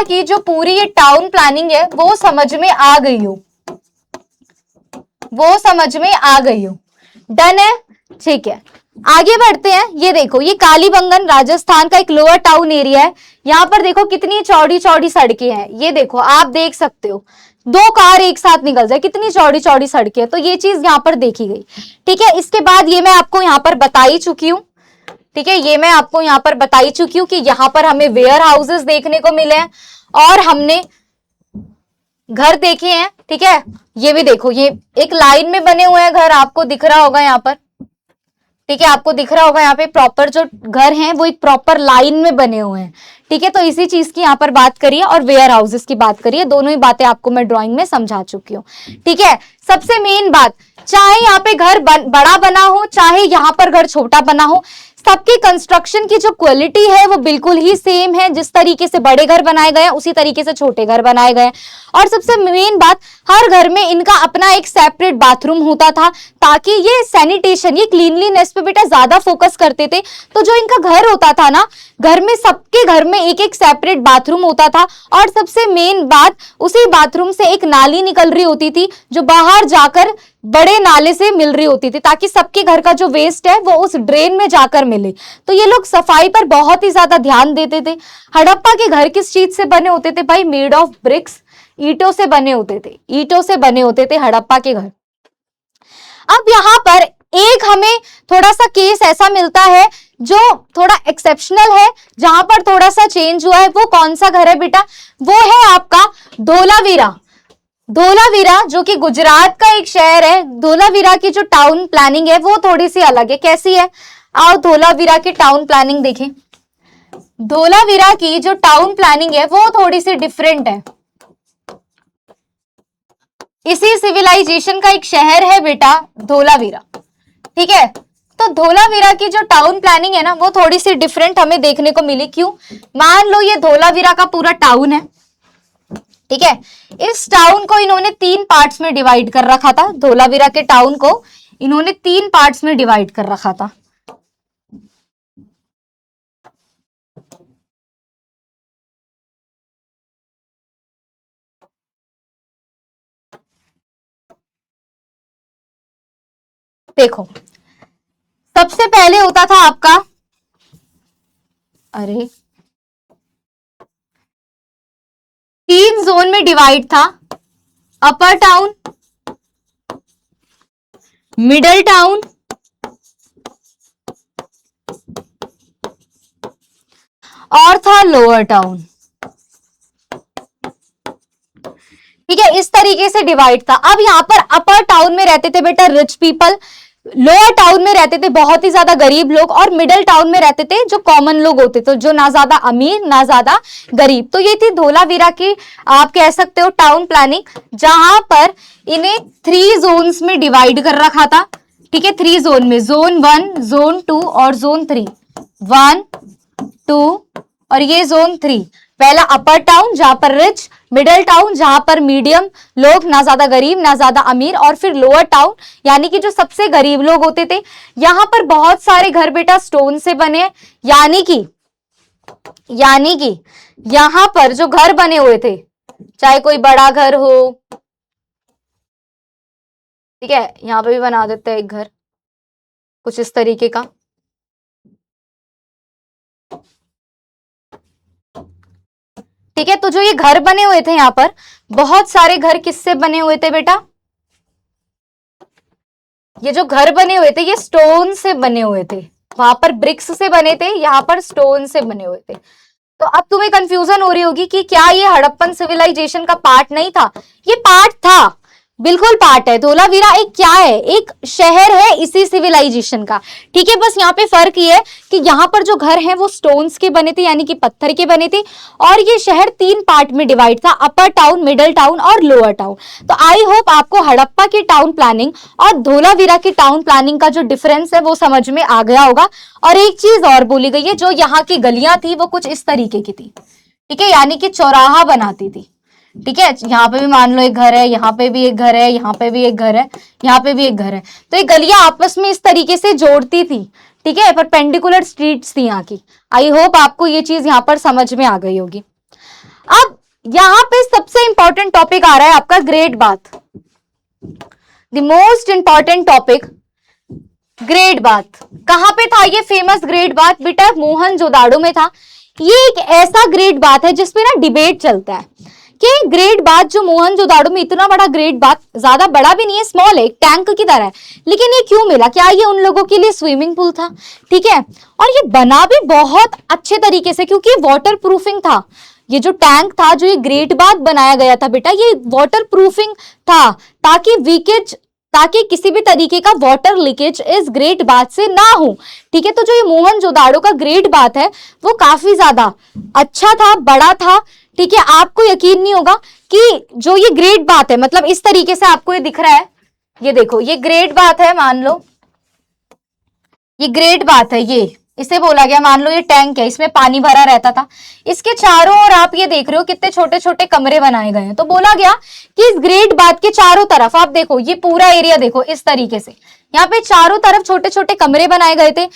Speaker 1: की जो पूरी ये टाउन प्लानिंग है वो समझ में आ गई हो, वो समझ में आ गई हो। डन है, ठीक है, आगे बढ़ते हैं। ये देखो, ये कालीबंगन राजस्थान का एक लोअर टाउन एरिया है। यहां पर देखो कितनी चौड़ी चौड़ी सड़कें हैं। ये देखो, आप देख सकते हो, दो कार एक साथ निकल जाए, कितनी चौड़ी चौड़ी सड़कें हैं। तो ये चीज यहां पर देखी गई। ठीक है, इसके बाद ये मैं आपको यहां पर बता ही चुकी हूं। ठीक है, ये मैं आपको यहां पर बता ही चुकी हूं कि यहां पर हमें वेयर हाउसेस देखने को मिले हैं और हमने घर देखे हैं। ठीक है, ये भी देखो, ये एक लाइन में बने हुए हैं घर, आपको दिख रहा होगा यहाँ पर। ठीक है, आपको दिख रहा होगा यहाँ पे प्रॉपर जो घर हैं वो एक प्रॉपर लाइन में बने हुए हैं। ठीक है, तो इसी चीज की यहाँ पर बात करिए और वेयर हाउसेस की बात करिए। दोनों ही बातें आपको मैं ड्राइंग में समझा चुकी हूँ। ठीक है, सबसे मेन बात, चाहे यहाँ पे घर बड़ा बना हो चाहे यहाँ पर घर छोटा बना हो, सबकी कंस्ट्रक्शन की जो क्वालिटी है वो बिल्कुल ही सेम है। जिस तरीके से बड़े घर बनाए गए हैं उसी तरीके से छोटे घर बनाए गए हैं। और सबसे मेन बात, हर घर में इनका अपना एक सेपरेट बाथरूम होता था, ताकि ये सैनिटेशन, ये क्लीनलीनेस पे बेटा ज्यादा फोकस करते थे। तो जो इनका घर होता था ना, घर में सबके घर में एक एक सेपरेट बाथरूम होता था। और सबसे मेन बात, उसी बाथरूम से एक नाली निकल रही होती थी जो बाहर जाकर बड़े नाले से मिल रही होती थी, ताकि सबके घर का जो वेस्ट है वो उस ड्रेन में जाकर मिले। तो ये लोग सफाई पर बहुत ही ज्यादा ध्यान देते थे। हड़प्पा के घर किस चीज से बने होते थे भाई? मेड ऑफ ब्रिक्स, ईंटों से बने होते थे। ईंटों से बने होते थे हड़प्पा के घर। अब यहां पर एक हमें थोड़ा सा केस ऐसा मिलता है जो थोड़ा एक्सेप्शनल है, जहां पर थोड़ा सा चेंज हुआ है। वो कौन सा घर है बेटा? वो है आपका धोलावीरा। धोलावीरा जो कि गुजरात का एक शहर है। धोलावीरा की जो टाउन प्लानिंग है वो थोड़ी सी अलग है। कैसी है? आओ धोलावीरा की टाउन प्लानिंग देखें। धोलावीरा की जो टाउन प्लानिंग है वो थोड़ी सी डिफरेंट है। इसी सिविलाइजेशन का एक शहर है बेटा धोलावीरा। ठीक है, तो धोलावीरा की जो टाउन प्लानिंग है ना वो थोड़ी सी डिफरेंट हमें देखने को मिली। क्यों? मान लो ये धोलावीरा का पूरा टाउन है। ठीक है, इस टाउन को इन्होंने 3 पार्ट्स में डिवाइड कर रखा था। धोलावीरा के टाउन को इन्होंने 3 पार्ट्स में डिवाइड कर रखा था। देखो, सबसे पहले होता था आपका, अरे 3 जोन में डिवाइड था। अपर टाउन, मिडल टाउन और था लोअर टाउन। ठीक है, इस तरीके से डिवाइड था। अब यहां पर अपर टाउन में रहते थे बेटा रिच पीपल, लोअर टाउन में रहते थे बहुत ही ज्यादा गरीब लोग, और मिडिल टाउन में रहते थे जो कॉमन लोग होते थे, जो ना ज्यादा अमीर ना ज्यादा गरीब। तो ये थी धोलावीरा की, आप कह सकते हो, टाउन प्लानिंग, जहां पर इन्हें 3 जोन्स में डिवाइड कर रखा था। ठीक है, 3 जोन में, जोन 1, जोन 2 और जोन 3। 1, 2 और ये जोन 3। पहला अपर टाउन जहां पर रिच, मिडिल टाउन जहां पर मीडियम लोग, ना ज्यादा गरीब ना ज्यादा अमीर, और फिर लोअर टाउन यानी कि जो सबसे गरीब लोग होते थे। यहां पर बहुत सारे घर बेटा स्टोन से बने, यानी कि यहां पर जो घर बने हुए थे, चाहे कोई बड़ा घर हो, ठीक है, यहां पे भी बना देते हैं एक घर कुछ इस तरीके का। ठीक है। तो जो ये घर बने हुए थे यहाँ पर, बहुत सारे घर किससे बने हुए थे बेटा? ये जो घर बने हुए थे ये स्टोन से बने हुए थे। वहां पर ब्रिक्स से बने थे, यहाँ पर स्टोन से बने हुए थे। तो अब तुम्हें कंफ्यूजन हो रही होगी कि क्या ये हड़प्पन सिविलाइजेशन का पार्ट नहीं था? ये पार्ट था, बिल्कुल पार्ट है। धोलावीरा एक क्या है? एक शहर है इसी सिविलाइजेशन का। ठीक है, बस यहाँ पे फर्क ये है कि यहाँ पर जो घर हैं वो स्टोन्स के बने थे, यानी कि पत्थर के बने थे, और ये शहर 3 पार्ट में डिवाइड था, अपर टाउन, मिडिल टाउन और लोअर टाउन। तो आई होप आपको हड़प्पा की टाउन प्लानिंग और धोलावीरा की टाउन प्लानिंग का जो डिफरेंस है वो समझ में आ गया होगा। और एक चीज और बोली गई है, जो यहाँ की गलियां थी वो कुछ इस तरीके की थी। ठीक है, यानी कि चौराहा बनाती थी। ठीक है, यहाँ पे भी मान लो एक घर है, यहाँ पे भी एक घर है, यहाँ पे भी एक घर है, यहाँ पे भी एक घर है। तो ये गलियां आपस में इस तरीके से जोड़ती थी। ठीक है, परपेंडिकुलर स्ट्रीट्स थी यहाँ की। आई होप आपको ये चीज यहाँ पर समझ में आ गई होगी। अब यहाँ पे सबसे इंपॉर्टेंट टॉपिक आ रहा है आपका great bath. The most important topic great bath. कहां पे था ये फेमस ग्रेट बाथ? बेटा मोहनजोदाड़ो में था। ये एक ऐसा ग्रेट बाथ है जिसपे ना डिबेट चलता है कि ग्रेट बाथ जो मोहनजोदाड़ो में, इतना बड़ा ग्रेट बाथ, ज्यादा बड़ा भी नहीं है, स्मॉल है, टैंक की तरह है, लेकिन ये क्यों मिला? क्या ये उन लोगों के लिए स्विमिंग पूल था? ठीक है, और ये बना भी बहुत अच्छे तरीके से, क्योंकि वाटर प्रूफिंग था। ये जो टैंक था, जो ये ग्रेट बाथ बनाया गया था बेटा, ये वाटर प्रूफिंग था, ताकि किसी भी तरीके का वाटर लीकेज इस ग्रेट बाथ से ना हो। ठीक है, तो जो ये मोहनजोदाड़ो का ग्रेट बाथ है वो काफी ज्यादा अच्छा था, बड़ा था। ठीक है, आपको यकीन नहीं होगा कि जो ये ग्रेट बाथ है, मतलब इस तरीके से आपको ये दिख रहा है, ये देखो, ये ग्रेट बाथ है, मान लो ये ग्रेट बाथ है, ये इसे बोला गया, मान लो ये टैंक है, इसमें पानी भरा रहता था। इसके चारों ओर आप ये देख रहे हो कितने छोटे छोटे कमरे बनाए गए हैं। तो बोला गया कि इस ग्रेट बाथ के चारों तरफ आप देखो, ये पूरा एरिया देखो इस तरीके से, यहाँ पे चारों तरफ छोटे छोटे कमरे बनाए गए थे।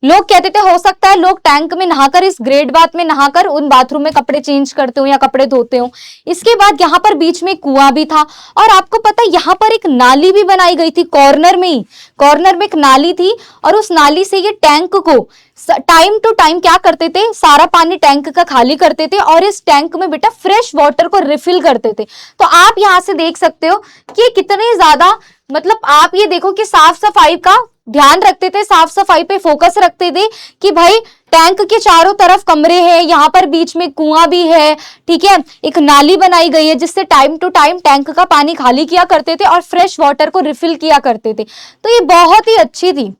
Speaker 1: लोग कहते थे हो सकता है लोग टैंक में नहाकर, इस ग्रेट बाथ में नहाकर उन बाथरूम में कपड़े चेंज करते हो या कपड़े धोते हो। इसके बाद यहाँ पर बीच में कुआं भी था, और आपको पता है यहाँ पर एक नाली भी बनाई गई थी, कॉर्नर में एक नाली थी, और उस नाली से ये टैंक को टाइम टू टाइम क्या करते थे, सारा पानी टैंक का खाली करते थे, और इस टैंक में बेटा फ्रेश वाटर को रिफिल करते थे। तो आप यहाँ से देख सकते हो कि कितने ज्यादा, मतलब आप ये देखो कि साफ सफाई का ध्यान रखते थे, साफ सफाई पे फोकस रखते थे कि भाई टैंक के चारों तरफ कमरे हैं, यहाँ पर बीच में कुआं भी है। ठीक है, एक नाली बनाई गई है जिससे टाइम टू टाइम टैंक का पानी खाली किया करते थे और फ्रेश वाटर को रिफिल किया करते थे। तो ये बहुत ही अच्छी थी।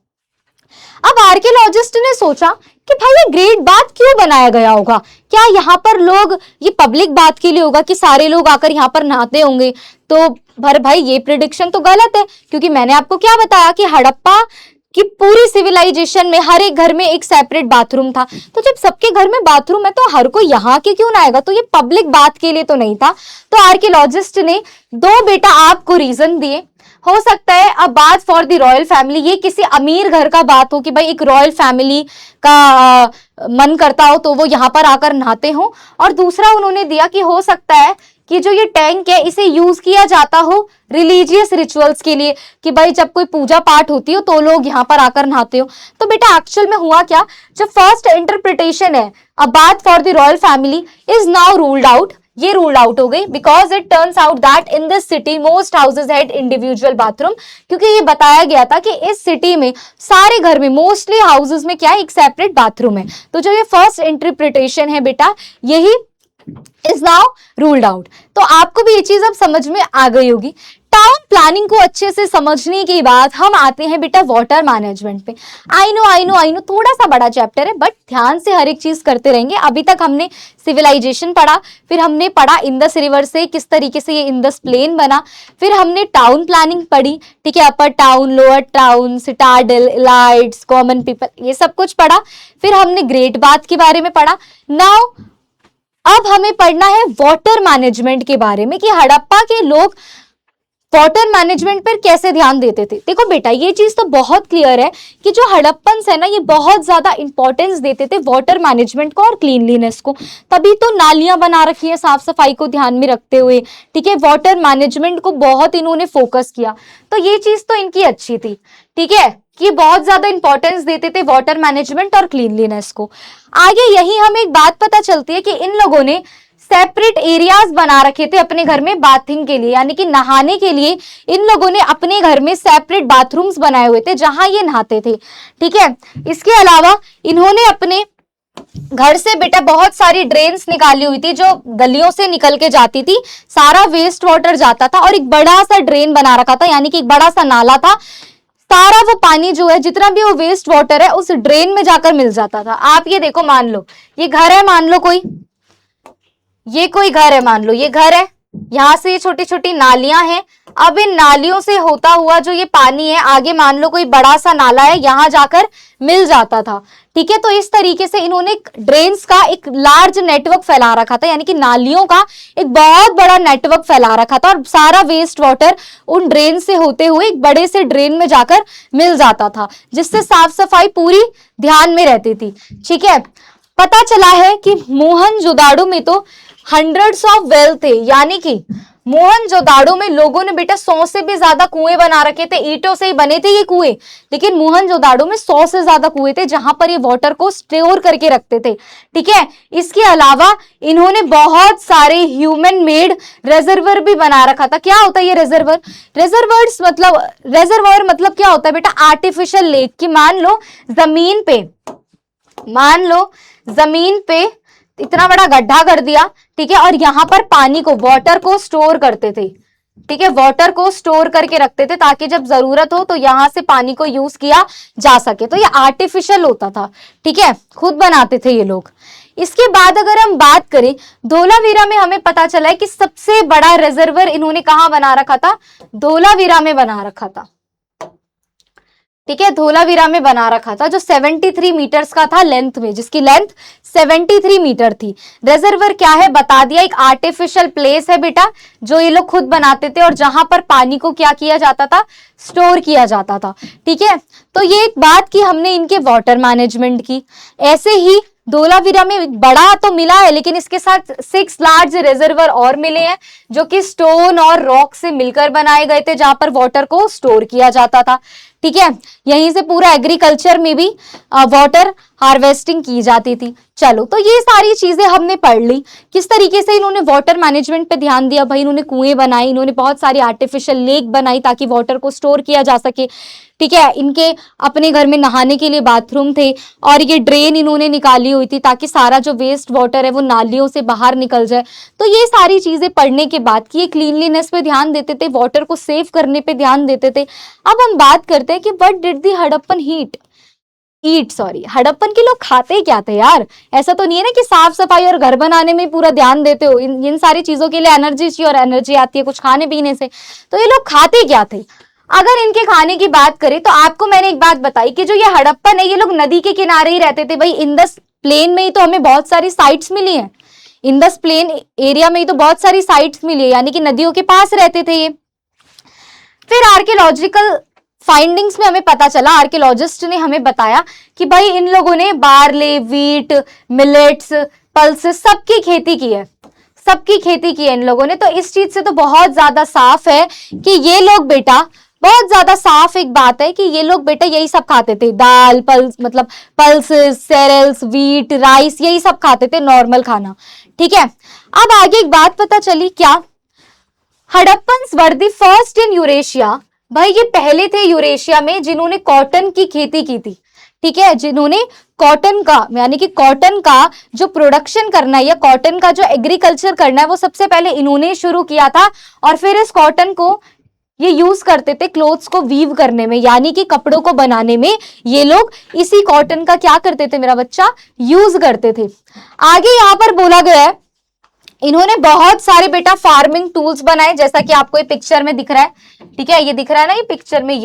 Speaker 1: अब आर्कियोलॉजिस्ट ने सोचा कि भाई ये ग्रेट बाथ क्यों बनाया गया होगा? क्या यहाँ पर लोग, ये पब्लिक बात के लिए होगा कि सारे लोग आकर यहाँ पर नहाते होंगे? तो भाई ये प्रिडिक्शन तो गलत है, क्योंकि मैंने आपको क्या बताया कि हड़प्पा कि पूरी सिविलाइजेशन में हर एक घर में एक सेपरेट बाथरूम था। तो जब सबके घर में बाथरूम है तो हर कोई यहाँ के क्यों ना आएगा? तो ये पब्लिक बात के लिए तो नहीं था। तो आर्कियोलॉजिस्ट ने 2 बेटा आपको रीजन दिए। हो सकता है a bath for the royal family, ये किसी अमीर घर का बात हो कि भाई एक रॉयल फैमिली का मन करता हो तो वो यहाँ पर आकर नहाते हो। और दूसरा उन्होंने दिया कि हो सकता है कि जो ये टैंक है इसे यूज किया जाता हो रिलीजियस रिचुअल्स के लिए, कि भाई जब कोई पूजा पाठ होती हो तो लोग यहाँ पर आकर नहाते हो। तो बेटा एक्चुअल में हुआ क्या, जो फर्स्ट इंटरप्रिटेशन है a bath for the royal family is now ruled out, ये रूल्ड आउट हो गई, because it turns out that in this city most houses had individual bathroom. क्योंकि ये बताया गया था कि इस सिटी में सारे घर में, मोस्टली हाउसेज में क्या है, एक सेपरेट बाथरूम है। तो जो ये फर्स्ट इंटरप्रिटेशन है बेटा, यही इज नाउ रूल्ड आउट। तो आपको भी ये चीज अब समझ में आ गई होगी। टाउन प्लानिंग को अच्छे से समझने के बाद हम आते हैं बेटा वाटर मैनेजमेंट पे। आई नो थोड़ा सा बड़ा चैप्टर है, बट ध्यान से हर एक चीज करते रहेंगे। अभी तक हमने सिविलाइजेशन पढ़ा, फिर हमने पढ़ा इंडस रिवर से किस तरीके से ये इंडस प्लेन बना, फिर हमने टाउन प्लानिंग पढ़ी। ठीक है, upper town, lower town, citadel, elites, common people, ये सब कुछ पढ़ा। फिर हमने ग्रेट बाथ के बारे में पढ़ा। नाउ अब हमें पढ़ना है वाटर मैनेजमेंट के बारे में, कि हड़प्पा के लोग वाटर मैनेजमेंट पर कैसे ध्यान देते थे। देखो बेटा, ये चीज तो बहुत क्लियर है कि जो हड़प्पन्स है ना, ये बहुत ज्यादा इंपॉर्टेंस देते थे वाटर मैनेजमेंट को और क्लीनलीनेस को। तभी तो नालियां बना रखी है साफ सफाई को ध्यान में रखते हुए। ठीक है, वाटर मैनेजमेंट को बहुत इन्होंने फोकस किया। तो ये चीज तो इनकी अच्छी थी। ठीक है, कि बहुत ज्यादा इंपॉर्टेंस देते थे वाटर मैनेजमेंट और क्लीनलीनेस को। आगे यही हमें एक बात पता चलती है कि इन लोगों ने सेपरेट एरियाज बना रखे थे अपने घर में बाथिंग के लिए, यानी कि नहाने के लिए इन लोगों ने अपने घर में सेपरेट बाथरूम्स बनाए हुए थे जहां ये नहाते थे। ठीक है, इसके अलावा इन्होंने अपने घर से बेटा बहुत सारी ड्रेन्स निकाली हुई थी जो गलियों से निकल के जाती थी, सारा वेस्ट वाटर जाता था और एक बड़ा सा ड्रेन बना रखा था, यानी कि एक बड़ा सा नाला था, सारा वो पानी जो है जितना भी वो वेस्ट वाटर है उस ड्रेन में जाकर मिल जाता था। आप ये देखो, मान लो ये घर है, मान लो कोई, ये कोई घर है, मान लो ये घर है, यहाँ से ये छोटी छोटी नालियां हैं, अब इन नालियों से होता हुआ जो ये पानी है आगे मान लो कोई बड़ा सा नाला है, यहां जाकर मिल जाता था। ठीक है, तो इस तरीके से इन्होंने ड्रेन्स का एक लार्ज नेटवर्क फैला रखा था, यानी कि नालियों का एक बहुत बड़ा नेटवर्क फैला रखा था और सारा वेस्ट वाटर उन ड्रेन से होते हुए एक बड़े से ड्रेन में जाकर मिल जाता था, जिससे साफ सफाई पूरी ध्यान में रहती थी। ठीक है, पता चला है कि मोहनजोदाड़ो में तो हंड्रेड्स ऑफ वेल थे, यानी कि मोहनजोदाड़ो में लोगों ने बेटा 100 से भी ज्यादा कुएं बना रखे थे, ईंटों से ही बने थे ये कुएं, लेकिन मोहनजोदाड़ो में 100 से ज्यादा कुएं थे जहां पर ये वाटर को स्टोर करके रखते थे। ठीक है, इसके अलावा इन्होंने बहुत सारे ह्यूमन मेड रिजर्वर भी बना रखा था। क्या होता है ये रिजर्वर? रिजर्वर मतलब क्या होता है बेटा? Artificial lake. की मान लो जमीन पे इतना बड़ा गड्ढा कर दिया, ठीक है, और यहां पर पानी को, वाटर को स्टोर करते थे। ठीक है, वाटर को स्टोर करके रखते थे ताकि जब जरूरत हो तो यहां से पानी को यूज किया जा सके। तो ये आर्टिफिशियल होता था। ठीक है, खुद बनाते थे ये लोग। इसके बाद अगर हम बात करें धोलावीरा में, हमें पता चला है कि सबसे बड़ा रिजर्वर इन्होंने कहां बना रखा था? धोलावीरा में बना रखा था। ठीक है, धोलावीरा में बना रखा था, जो 73 मीटर्स का था लेंथ में, जिसकी लेंथ 73 मीटर थी। रिजर्वर क्या है बता दिया, एक आर्टिफिशियल प्लेस है बेटा जो ये लोग खुद बनाते थे और जहां पर पानी को क्या किया जाता था? स्टोर किया जाता था। ठीक है, तो ये एक बात की हमने इनके वाटर मैनेजमेंट की। ऐसे ही धोलावीरा में बड़ा तो मिला है, लेकिन इसके साथ 6 लार्ज रिजर्वर और मिले हैं जो कि स्टोन और रॉक से मिलकर बनाए गए थे, जहां पर वाटर को स्टोर किया जाता था। ठीक है, यहीं से पूरा एग्रीकल्चर में भी वाटर हार्वेस्टिंग की जाती थी। चलो, तो ये सारी चीजें हमने पढ़ ली, किस तरीके से इन्होंने वाटर मैनेजमेंट पे ध्यान दिया। भाई इन्होंने कुएं बनाए, इन्होंने बहुत सारी आर्टिफिशियल लेक बनाई ताकि वाटर को स्टोर किया जा सके। ठीक है, इनके अपने घर में नहाने के लिए बाथरूम थे और ये ड्रेन इन्होंने निकाली हुई थी ताकि सारा जो वेस्ट वाटर है वो नालियों से बाहर निकल जाए। तो ये सारी चीजें पढ़ने के बाद कि ये क्लीनलीनेस पे ध्यान देते थे, वाटर को सेव करने पे ध्यान देते थे। अब हम बात करते हैं कि what did the Harappan Harappan के लोग खाते क्या थे यार? ऐसा तो नहीं है ना कि साफ सफाई और घर बनाने में पूरा ध्यान देते हो, इन सारी चीजों के लिए एनर्जी चाहिए और एनर्जी आती है कुछ खाने पीने से। तो ये लोग खाते क्या थे? अगर इनके खाने की बात करें तो आपको मैंने एक बात बताई कि जो ये हड़प्पन है ये लोग नदी के किनारे ही रहते थे। भाई इंदस प्लेन में ही तो हमें बहुत सारी साइट्स मिली हैं, इंदस प्लेन एरिया में ही तो बहुत सारी साइट्स मिली है, यानी कि नदियों के पास रहते थे ये। फिर आर्कियोलॉजिकल फाइंडिंग्स में हमें पता चला, आर्कियोलॉजिस्ट ने हमें बताया कि भाई इन लोगों ने बार्ले, वीट, मिलेट्स, पल्सेस सबकी खेती की है, सबकी खेती की है इन लोगों ने। तो इस चीज से तो बहुत ज्यादा साफ है कि ये लोग बेटा, बहुत ज्यादा साफ एक बात है कि ये लोग बेटा यही सब खाते थे, दाल, पल्सेस, सेरेल्स, वीट, राइस, यही सब खाते थे, नॉर्मल खाना। ठीक है, अब आगे एक बात पता चली, क्या Harappans were the first in Eurasia. भाई ये पहले थे यूरेशिया में जिन्होंने कॉटन की खेती की थी। ठीक है, जिन्होंने कॉटन का, यानी कि कॉटन का जो प्रोडक्शन करना है या कॉटन का जो एग्रीकल्चर करना है वो सबसे पहले इन्होंने शुरू किया था। और फिर इस कॉटन को ये यूज करते थे क्लोथ्स को वीव करने में, यानी कि कपड़ों को बनाने में ये लोग इसी कॉटन का क्या करते थे मेरा बच्चा? यूज करते थे। आगे यहाँ पर बोला गया है इन्होंने बहुत सारे बेटा फार्मिंग टूल्स बनाए, जैसा कि आपको ये पिक्चर में दिख रहा है। ठीक है, ये दिख रहा है ना, ये पिक्चर में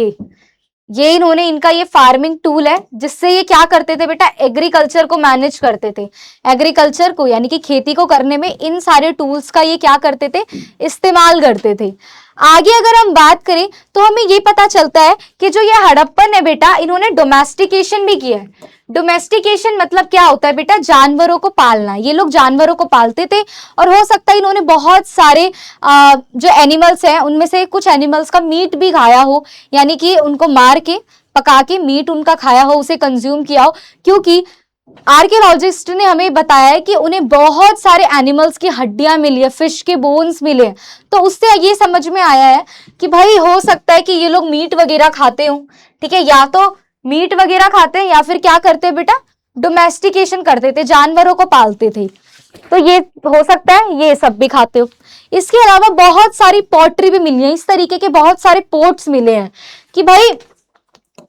Speaker 1: ये इन्होंने, इनका ये फार्मिंग टूल है जिससे ये क्या करते थे बेटा? एग्रीकल्चर को मैनेज करते थे। एग्रीकल्चर को यानी कि खेती को करने में इन सारे टूल्स का ये क्या करते थे? इस्तेमाल करते थे। आगे अगर हम बात करें तो हमें ये पता चलता है कि जो ये हड़प्पन है बेटा, इन्होंने डोमेस्टिकेशन भी किया है। डोमेस्टिकेशन मतलब क्या होता है बेटा? जानवरों को पालना। ये लोग जानवरों को पालते थे और हो सकता है इन्होंने बहुत सारे जो एनिमल्स हैं उनमें से कुछ एनिमल्स का मीट भी खाया हो, यानी कि उनको मार के पका के मीट उनका खाया हो, उसे कंज्यूम किया हो, क्योंकि आर्कियोलॉजिस्ट ने हमें बताया है कि उन्हें बहुत सारे एनिमल्स की हड्डियां मिली है, फिश के बोन्स मिले, तो उससे ये समझ में आया है कि भाई हो सकता है कि ये लोग मीट वगैरह खाते हो, ठीक है, या तो मीट वगैरह खाते हैं या फिर क्या करते हैं बेटा, डोमेस्टिकेशन करते थे, जानवरों को पालते थे, तो ये हो सकता है ये सब भी खाते हो। इसके अलावा बहुत सारी पॉटरी भी मिली है, इस तरीके के बहुत सारे पोर्ट्स मिले हैं कि भाई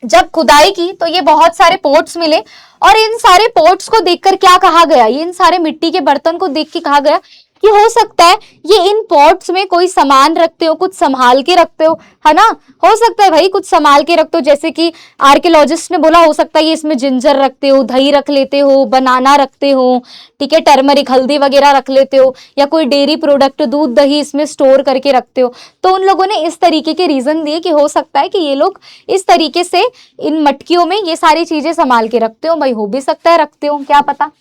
Speaker 1: जब खुदाई की तो ये बहुत सारे पोर्ट्स मिले, और इन सारे पोर्ट्स को देखकर क्या कहा गया, ये इन सारे मिट्टी के बर्तन को देख के कहा गया कि हो सकता है ये इन पॉट्स में कोई सामान रखते हो, कुछ संभाल के रखते हो, है ना, हो सकता है भाई कुछ संभाल के रखते हो, जैसे कि आर्कियोलॉजिस्ट ने बोला हो सकता है ये इसमें जिंजर रखते हो, दही रख लेते हो, बनाना रखते हो, ठीक है, टर्मरिक हल्दी वगैरह रख लेते हो, या कोई डेयरी प्रोडक्ट दूध दही इसमें स्टोर करके रखते हो। तो उन लोगों ने इस तरीके के रीजन दिए कि हो सकता है कि ये लोग इस तरीके से इन मटकियों में ये सारी चीजें संभाल के रखते हो, भाई हो भी सकता है रखते हो, क्या पता।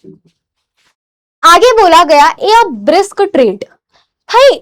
Speaker 1: आगे बोला गया ए ब्रिस्क ट्रेड, भाई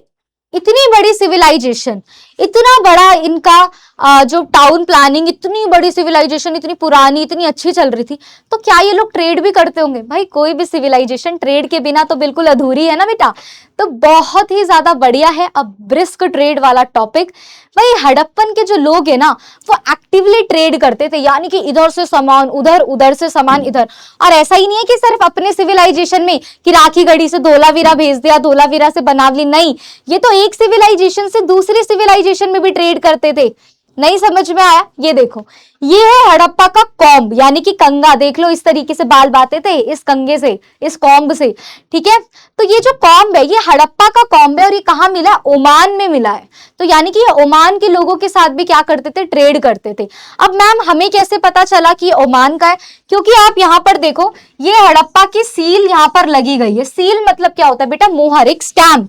Speaker 1: इतनी बड़ी सिविलाइजेशन, इतना बड़ा इनका जो टाउन प्लानिंग, इतनी बड़ी सिविलाइजेशन, इतनी पुरानी, इतनी अच्छी चल रही थी, तो क्या ये लोग ट्रेड भी करते होंगे? भाई कोई भी सिविलाइजेशन ट्रेड के बिना तो बिल्कुल अधूरी है ना बेटा। तो बहुत ही ज्यादा बढ़िया है अब ब्रिस्क ट्रेड वाला टॉपिक। भाई हड़प्पन के जो लोग है ना वो एक्टिवली ट्रेड करते थे, यानी कि इधर से सामान उधर, उधर से सामान इधर, और ऐसा ही नहीं है कि सिर्फ अपने सिविलाइजेशन में कि राखी गढ़ी से धोलावीरा भेज दिया, धोलावीरा से बनावली, नहीं, ये तो एक सिविलाइजेशन से दूसरे सिविलाइजेशन में भी ट्रेड करते थे। नहीं समझ में आया? ये देखो, ये है हड़प्पा का कॉम्ब, यानी कि कंगा, देख लो इस तरीके से बाल बाते थे इस कंगे से, इस कॉम्ब से, ठीक है। तो ये जो कॉम्ब है ये हड़प्पा का कॉम्ब है, और ये कहाँ मिला? ओमान में मिला है। तो यानी कि ये ओमान के लोगों के साथ भी क्या करते थे? ट्रेड करते थे। अब मैम हमें कैसे पता चला कि ये ओमान का है? क्योंकि आप यहाँ पर देखो, ये हड़प्पा की सील यहाँ पर लगी गई है। सील मतलब क्या होता है बेटा? मोहर, एक स्टैंप।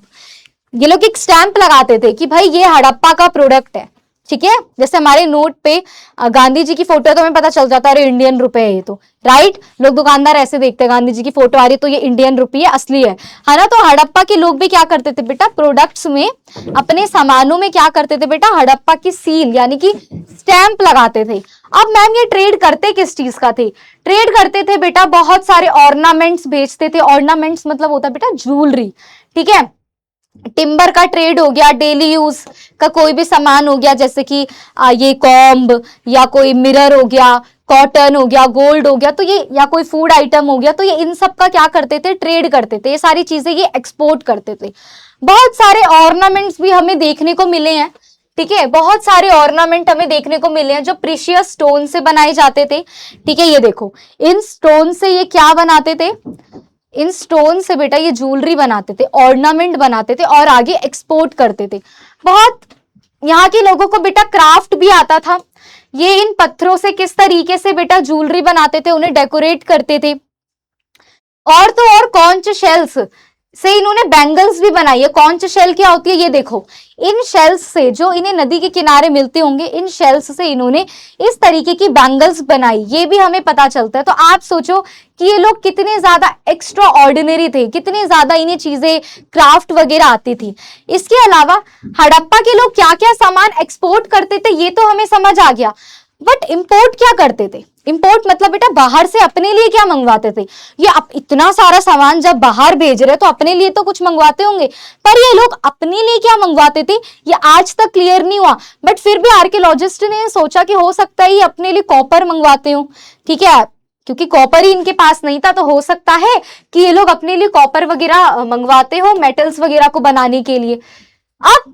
Speaker 1: ये लोग एक स्टैंप लगाते थे कि भाई ये हड़प्पा का प्रोडक्ट है, ठीक है। जैसे हमारे नोट पे गांधी जी की फोटो है तो हमें पता चल जाता है अरे इंडियन रुपए है ये तो, राइट। लोग दुकानदार ऐसे देखते हैं, गांधी जी की फोटो आ रही तो ये इंडियन रुपये है, असली है ना। तो हड़प्पा के लोग भी क्या करते थे बेटा? प्रोडक्ट्स में, अपने सामानों में क्या करते थे बेटा? हड़प्पा की सील यानी कि स्टैंप लगाते थे। अब मैम ये ट्रेड करते किस चीज का थे? ट्रेड करते थे बेटा बहुत सारे ऑर्नामेंट्स बेचते थे। ऑर्नामेंट्स मतलब होता है बेटा ज्वेलरी, ठीक है। टिम्बर का ट्रेड हो गया, डेली यूज का कोई भी सामान हो गया, जैसे कि ये कॉम्ब या कोई मिरर हो गया, कॉटन हो गया, गोल्ड हो गया, तो ये, या कोई फूड आइटम हो गया, तो ये इन सब का क्या करते थे? ट्रेड करते थे। ये सारी चीजें ये एक्सपोर्ट करते थे। बहुत सारे ऑर्नामेंट्स भी हमें देखने को मिले हैं, ठीक है। बहुत सारे ऑर्नामेंट हमें देखने को मिले हैं जो प्रीशियस स्टोन से बनाए जाते थे, ठीक है। ये देखो, इन स्टोन से ये क्या बनाते थे? इन स्टोन से बेटा ये ज्वेलरी बनाते थे, ऑर्नामेंट बनाते थे और आगे एक्सपोर्ट करते थे। बहुत यहाँ के लोगों को बेटा क्राफ्ट भी आता था। ये इन पत्थरों से किस तरीके से बेटा ज्वेलरी बनाते थे, उन्हें डेकोरेट करते थे। और तो और कॉन्च शेल्स से इन्होंने बैंगल्स भी बनाई है। कॉन्च शेल क्या होती है? ये देखो, इन शेल्स से, जो इन्हें नदी के किनारे मिलते होंगे, इन शेल्स से इन्होंने इस तरीके की बैंगल्स बनाई, ये भी हमें पता चलता है। तो आप सोचो कि ये लोग कितने ज्यादा एक्स्ट्रा ऑर्डिनरी थे, कितने ज्यादा इन्हें चीजें क्राफ्ट वगैरह आती थी। इसके अलावा हड़प्पा के लोग क्या क्या सामान एक्सपोर्ट करते थे ये तो हमें समझ आ गया, बट इंपोर्ट क्या करते थे? इंपोर्ट मतलब बेटा बाहर से अपने लिए क्या मंगवाते थे? ये इतना सारा सामान जब बाहर भेज रहे तो अपने लिए तो कुछ मंगवाते होंगे, पर ये लोग अपने लिए क्या मंगवाते थे ये आज तक क्लियर नहीं हुआ। बट फिर भी आर्कियोलॉजिस्ट ने सोचा कि हो सकता है ये अपने लिए कॉपर मंगवाते हो, ठीक है, क्योंकि कॉपर ही इनके पास नहीं था, तो हो सकता है कि ये लोग अपने लिए कॉपर वगैरह मंगवाते हो, मेटल्स वगैरह को बनाने के लिए। अब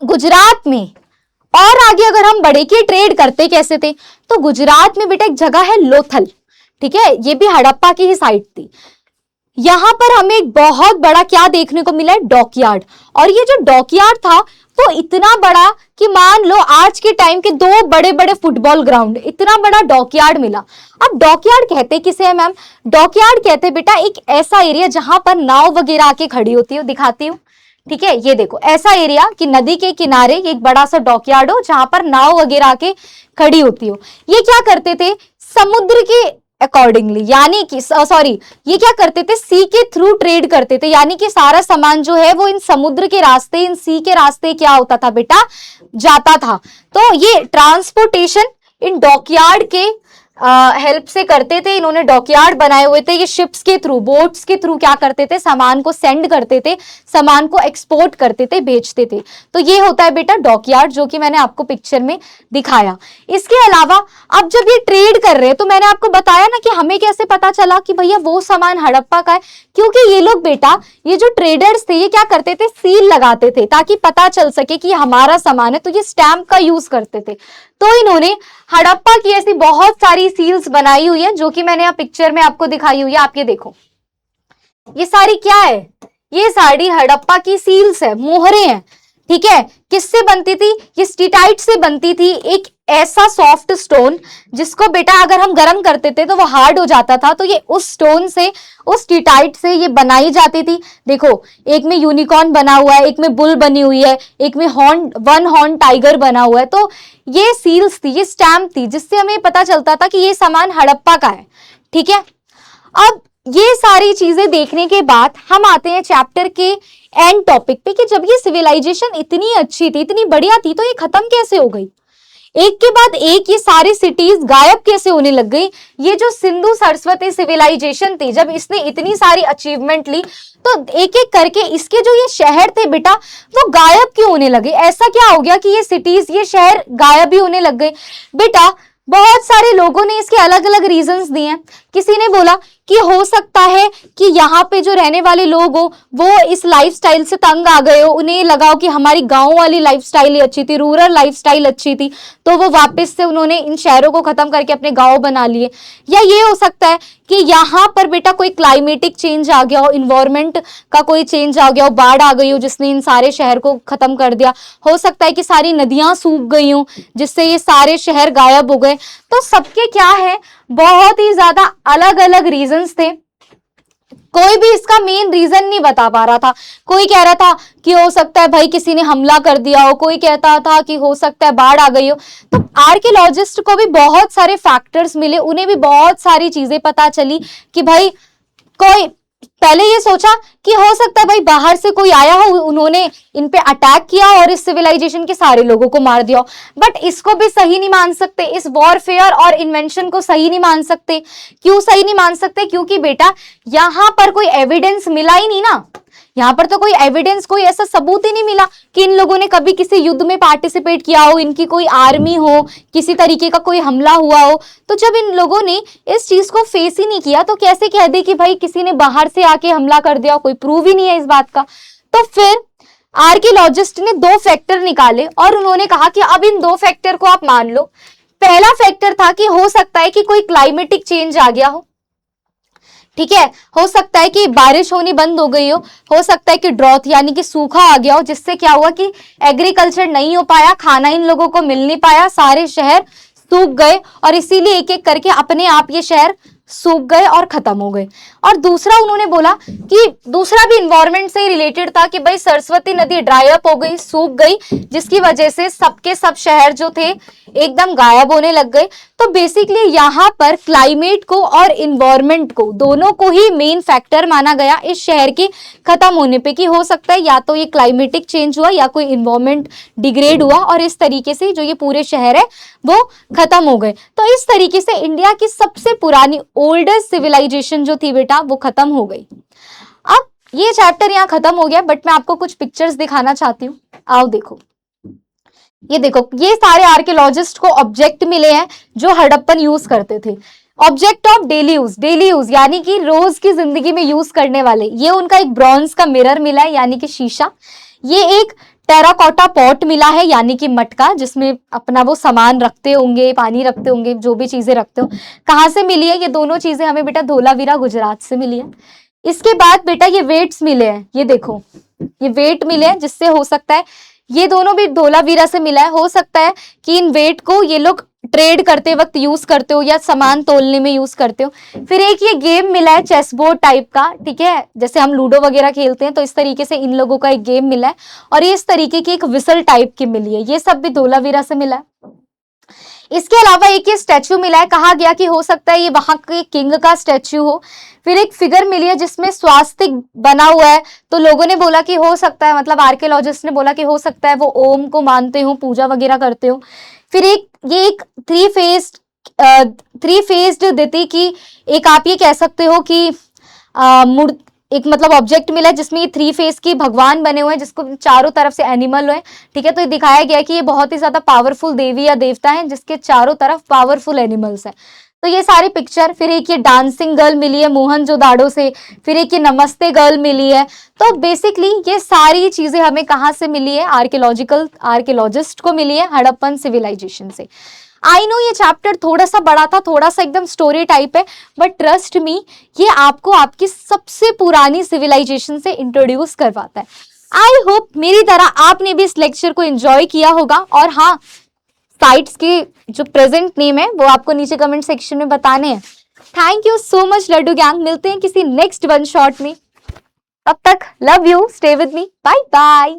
Speaker 1: गुजरात में और आगे अगर हम बढ़े कि ट्रेड करते कैसे थे, तो गुजरात में बेटा एक जगह है लोथल, ठीक है, ये भी हड़प्पा की ही साइड थी। यहां पर हमें एक बहुत बड़ा क्या देखने को मिला है? डॉकयार्ड। और ये जो डॉकयार्ड था वो इतना बड़ा कि मान लो आज के टाइम के 2 बड़े बड़े फुटबॉल ग्राउंड, इतना बड़ा डॉकयार्ड मिला। अब डॉकयार्ड कहते किसे है मैम? डॉकयार्ड कहते बेटा एक ऐसा एरिया जहां पर नाव वगैरह आके खड़ी होती है, दिखाती हूँ, ठीक है। ये देखो, ऐसा एरिया कि नदी के किनारे एक बड़ा सा डॉकयार्ड हो जहां पर नाव वगैरह आके खड़ी होती हो। ये क्या करते थे? समुद्र के अकॉर्डिंगली, यानी कि सॉरी, ये क्या करते थे? सी के थ्रू ट्रेड करते थे, यानी कि सारा सामान जो है वो इन समुद्र के रास्ते, इन सी के रास्ते क्या होता था बेटा? जाता था। तो ये ट्रांसपोर्टेशन इन डॉकयार्ड के हेल्प से करते थे। इन्होंने डॉकयार्ड बनाए हुए थे, ये शिप्स के थ्रू, बोट्स के थ्रू क्या करते थे, सामान को सेंड करते थे, सामान को एक्सपोर्ट करते थे, बेचते थे। तो ये होता है बेटा डॉकयार्ड, जो कि मैंने आपको पिक्चर में दिखाया। इसके अलावा अब जब ये ट्रेड कर रहे हैं तो मैंने आपको बताया ना कि हमें कैसे पता चला कि भैया वो सामान हड़प्पा का है, क्योंकि ये लोग बेटा, ये जो ट्रेडर्स थे, ये क्या करते थे, सील लगाते थे ताकि पता चल सके कि ये हमारा सामान है, तो ये स्टैंप का यूज करते थे। तो इन्होंने हड़प्पा की ऐसी बहुत सारी सील्स बनाई हुई है, जो कि मैंने यहाँ पिक्चर में आपको दिखाई हुई है। आप ये देखो, ये सारी क्या है, ये सारी हड़प्पा की सील्स है, मोहरे हैं। ठीक है, किससे बनती थी, ये स्टीटाइट से बनती थी, एक ऐसा सॉफ्ट स्टोन जिसको बेटा अगर हम गर्म करते थे तो वो हार्ड हो जाता था। तो ये उस स्टोन से, उस स्टीटाइट से ये बनाई जाती थी। देखो, एक में यूनिकॉर्न बना हुआ है, एक में बुल बनी हुई है, एक में हॉर्न, वन हॉर्न टाइगर बना हुआ है। तो ये सील्स थी, ये स्टैम्प थी, जिससे हमें पता चलता था कि ये सामान हड़प्पा का है। ठीक है, अब ये सारी चीजें देखने के बाद हम आते हैं चैप्टर के एंड टॉपिक पे कि जब ये सिविलाइजेशन इतनी अच्छी थी, इतनी बढ़िया थी, तो ये खत्म कैसे हो गई, एक के बाद एक ये सारी सिटीज गायब कैसे होने लग गई। ये जो सिंधु सरस्वती सिविलाइजेशन थी, जब इसने इतनी सारी अचीवमेंट ली, तो एक एक करके इसके जो ये शहर थे बेटा, वो गायब क्यों होने लगे, ऐसा क्या हो गया कि ये सिटीज, ये शहर गायब ही होने लग गए। बेटा बहुत सारे लोगों ने इसके अलग अलग रीजंस दिए हैं। किसी ने बोला कि हो सकता है कि यहाँ पे जो रहने वाले लोग हो वो इस लाइफस्टाइल से तंग आ गए हो, उन्हें लगा हो कि हमारी गांव वाली लाइफस्टाइल ही अच्छी थी, रूरल लाइफस्टाइल अच्छी थी, तो वो वापस से उन्होंने इन शहरों को खत्म करके अपने गांव बना लिए। या ये हो सकता है कि यहाँ पर बेटा कोई क्लाइमेटिक चेंज आ गया हो, इन्वायरमेंट का कोई चेंज आ गया हो, बाढ़ आ गई हो जिसने इन सारे शहर को खत्म कर दिया। हो सकता है कि सारी नदियां सूख गई हो जिससे ये सारे शहर गायब हो गए। तो सबके क्या है, बहुत ही ज्यादा अलग अलग रीजंस थे। कोई भी इसका मेन रीजन नहीं बता पा रहा था। कोई कह रहा था कि हो सकता है भाई किसी ने हमला कर दिया हो, कोई कहता था कि हो सकता है बाढ़ आ गई हो। तो आर्कियोलॉजिस्ट को भी बहुत सारे फैक्टर्स मिले, उन्हें भी बहुत सारी चीजें पता चली कि भाई कोई पहले ये सोचा कि हो सकता है भाई बाहर से कोई आया हो, उन्होंने इन पे अटैक किया और इस सिविलाइजेशन के सारे लोगों को मार दिया। बट इसको भी सही नहीं मान सकते, इस वॉरफेयर और इन्वेंशन को सही नहीं मान सकते। क्यों सही नहीं मान सकते, क्योंकि बेटा यहां पर कोई एविडेंस मिला ही नहीं ना। यहाँ पर तो कोई एविडेंस, कोई ऐसा सबूत ही नहीं मिला कि इन लोगों ने कभी किसी युद्ध में पार्टिसिपेट किया हो, इनकी कोई आर्मी हो, किसी तरीके का कोई हमला हुआ हो। तो जब इन लोगों ने इस चीज को फेस ही नहीं किया तो कैसे कह दे कि भाई किसी ने बाहर से आके हमला कर दिया, कोई प्रूव ही नहीं है इस बात का। तो फिर आर्कियोलॉजिस्ट ने दो फैक्टर निकाले और उन्होंने कहा कि अब इन दो फैक्टर को आप मान लो। पहला फैक्टर था कि हो सकता है कि कोई क्लाइमेटिक चेंज आ गया हो। ठीक है, हो सकता है कि बारिश होनी बंद हो गई हो सकता है कि ड्रॉथ यानी कि सूखा आ गया हो, जिससे क्या हुआ कि एग्रीकल्चर नहीं हो पाया, खाना इन लोगों को मिल नहीं पाया, सारे शहर सूख गए और इसीलिए एक एक करके अपने आप ये शहर सूख गए और खत्म हो गए। और दूसरा उन्होंने बोला कि दूसरा भी इन्वायरमेंट से रिलेटेड था कि भाई सरस्वती नदी ड्राई अप हो गई, सूख गई, जिसकी वजह से सबके सब शहर जो थे एकदम गायब होने लग गए। तो बेसिकली यहाँ पर क्लाइमेट को और इन्वायरमेंट को, दोनों को ही मेन फैक्टर माना गया इस शहर के खत्म होने पे, कि हो सकता है या तो ये क्लाइमेटिक चेंज हुआ या कोई इन्वायरमेंट डिग्रेड हुआ और इस तरीके से जो ये पूरे शहर है वो खत्म हो गए। तो इस तरीके से इंडिया की सबसे पुरानी ओल्डेस्ट सिविलाइजेशन जो थी बेटा वो खत्म हो गई। अब ये चैप्टर यहाँ खत्म हो गया, बट मैं आपको कुछ पिक्चर्स दिखाना चाहती हूँ। आओ देखो, ये देखो, ये सारे आर्कियोलॉजिस्ट को ऑब्जेक्ट मिले हैं जो हड़प्पन यूज करते थे। ऑब्जेक्ट ऑफ डेली यूज यानी कि रोज की जिंदगी में यूज करने वाले। ये उनका एक ब्रॉन्ज का मिरर मिला है यानी कि शीशा। ये एक टेराकोटा पॉट मिला है यानी कि मटका, जिसमें अपना वो सामान रखते होंगे, पानी रखते होंगे, जो भी चीजें रखते हो। कहाँ से मिली है ये दोनों चीजें? हमें बेटा धोलावीरा गुजरात से मिली है। इसके बाद बेटा ये वेट्स मिले हैं, ये देखो ये वेट मिले हैं, जिससे हो सकता है ये दोनों भी धोलावीरा से मिला है। हो सकता है कि इन वेट को ये लोग ट्रेड करते वक्त यूज करते हो या सामान तोलने में यूज करते हो। फिर एक ये गेम मिला है चेस बोर्ड टाइप का, ठीक है, जैसे हम लूडो वगैरह खेलते हैं, तो इस तरीके से इन लोगों का एक गेम मिला है। और ये इस तरीके की एक विसल टाइप की मिली है, ये सब भी धोलावीरा से मिला है। इसके अलावा एक ये स्टैचू मिला है, कहा गया कि हो सकता है ये वहां के किंग का स्टैचू हो। फिर एक फिगर मिली है जिसमें स्वास्तिक बना हुआ है, तो लोगों ने बोला कि हो सकता है, मतलब आर्कियोलॉजिस्ट ने बोला कि हो सकता है वो ओम को मानते हो, पूजा वगैरह करते हो। फिर एक 3 फेस्ड थ्री फेस्ड दिति की एक आप ये कह सकते हो कि एक मतलब ऑब्जेक्ट मिला है जिसमें ये थ्री फेस की भगवान बने हुए हैं, जिसको चारों तरफ से एनिमल है, ठीक है। तो ये दिखाया गया है कि ये बहुत ही ज्यादा पावरफुल देवी या देवता है जिसके चारों तरफ पावरफुल एनिमल्स हैं। तो ये सारी पिक्चर, फिर एक ये डांसिंग गर्ल मिली है मोहनजोदाड़ो से, फिर एक ये नमस्ते गर्ल मिली है। तो बेसिकली ये सारी चीजें हमें कहाँ से मिली है, आर्कियोलॉजिस्ट को मिली है, हड़प्पन सिविलाइजेशन से। आई नो ये चैप्टर थोड़ा सा बड़ा था, थोड़ा सा एकदम स्टोरी टाइप है, बट ट्रस्ट मी ये आपको आपकी सबसे पुरानी सिविलाइजेशन से इंट्रोड्यूस करवाता है। आई होप मेरी तरह आपने भी इस लेक्चर को एंजॉय किया होगा। और हाँ, साइट्स की जो प्रेजेंट नेम है वो आपको नीचे कमेंट सेक्शन में बताने हैं। Thank you so much laddu gang, मिलते हैं किसी नेक्स्ट वन शॉट में। तब तक love you, stay with me, bye bye.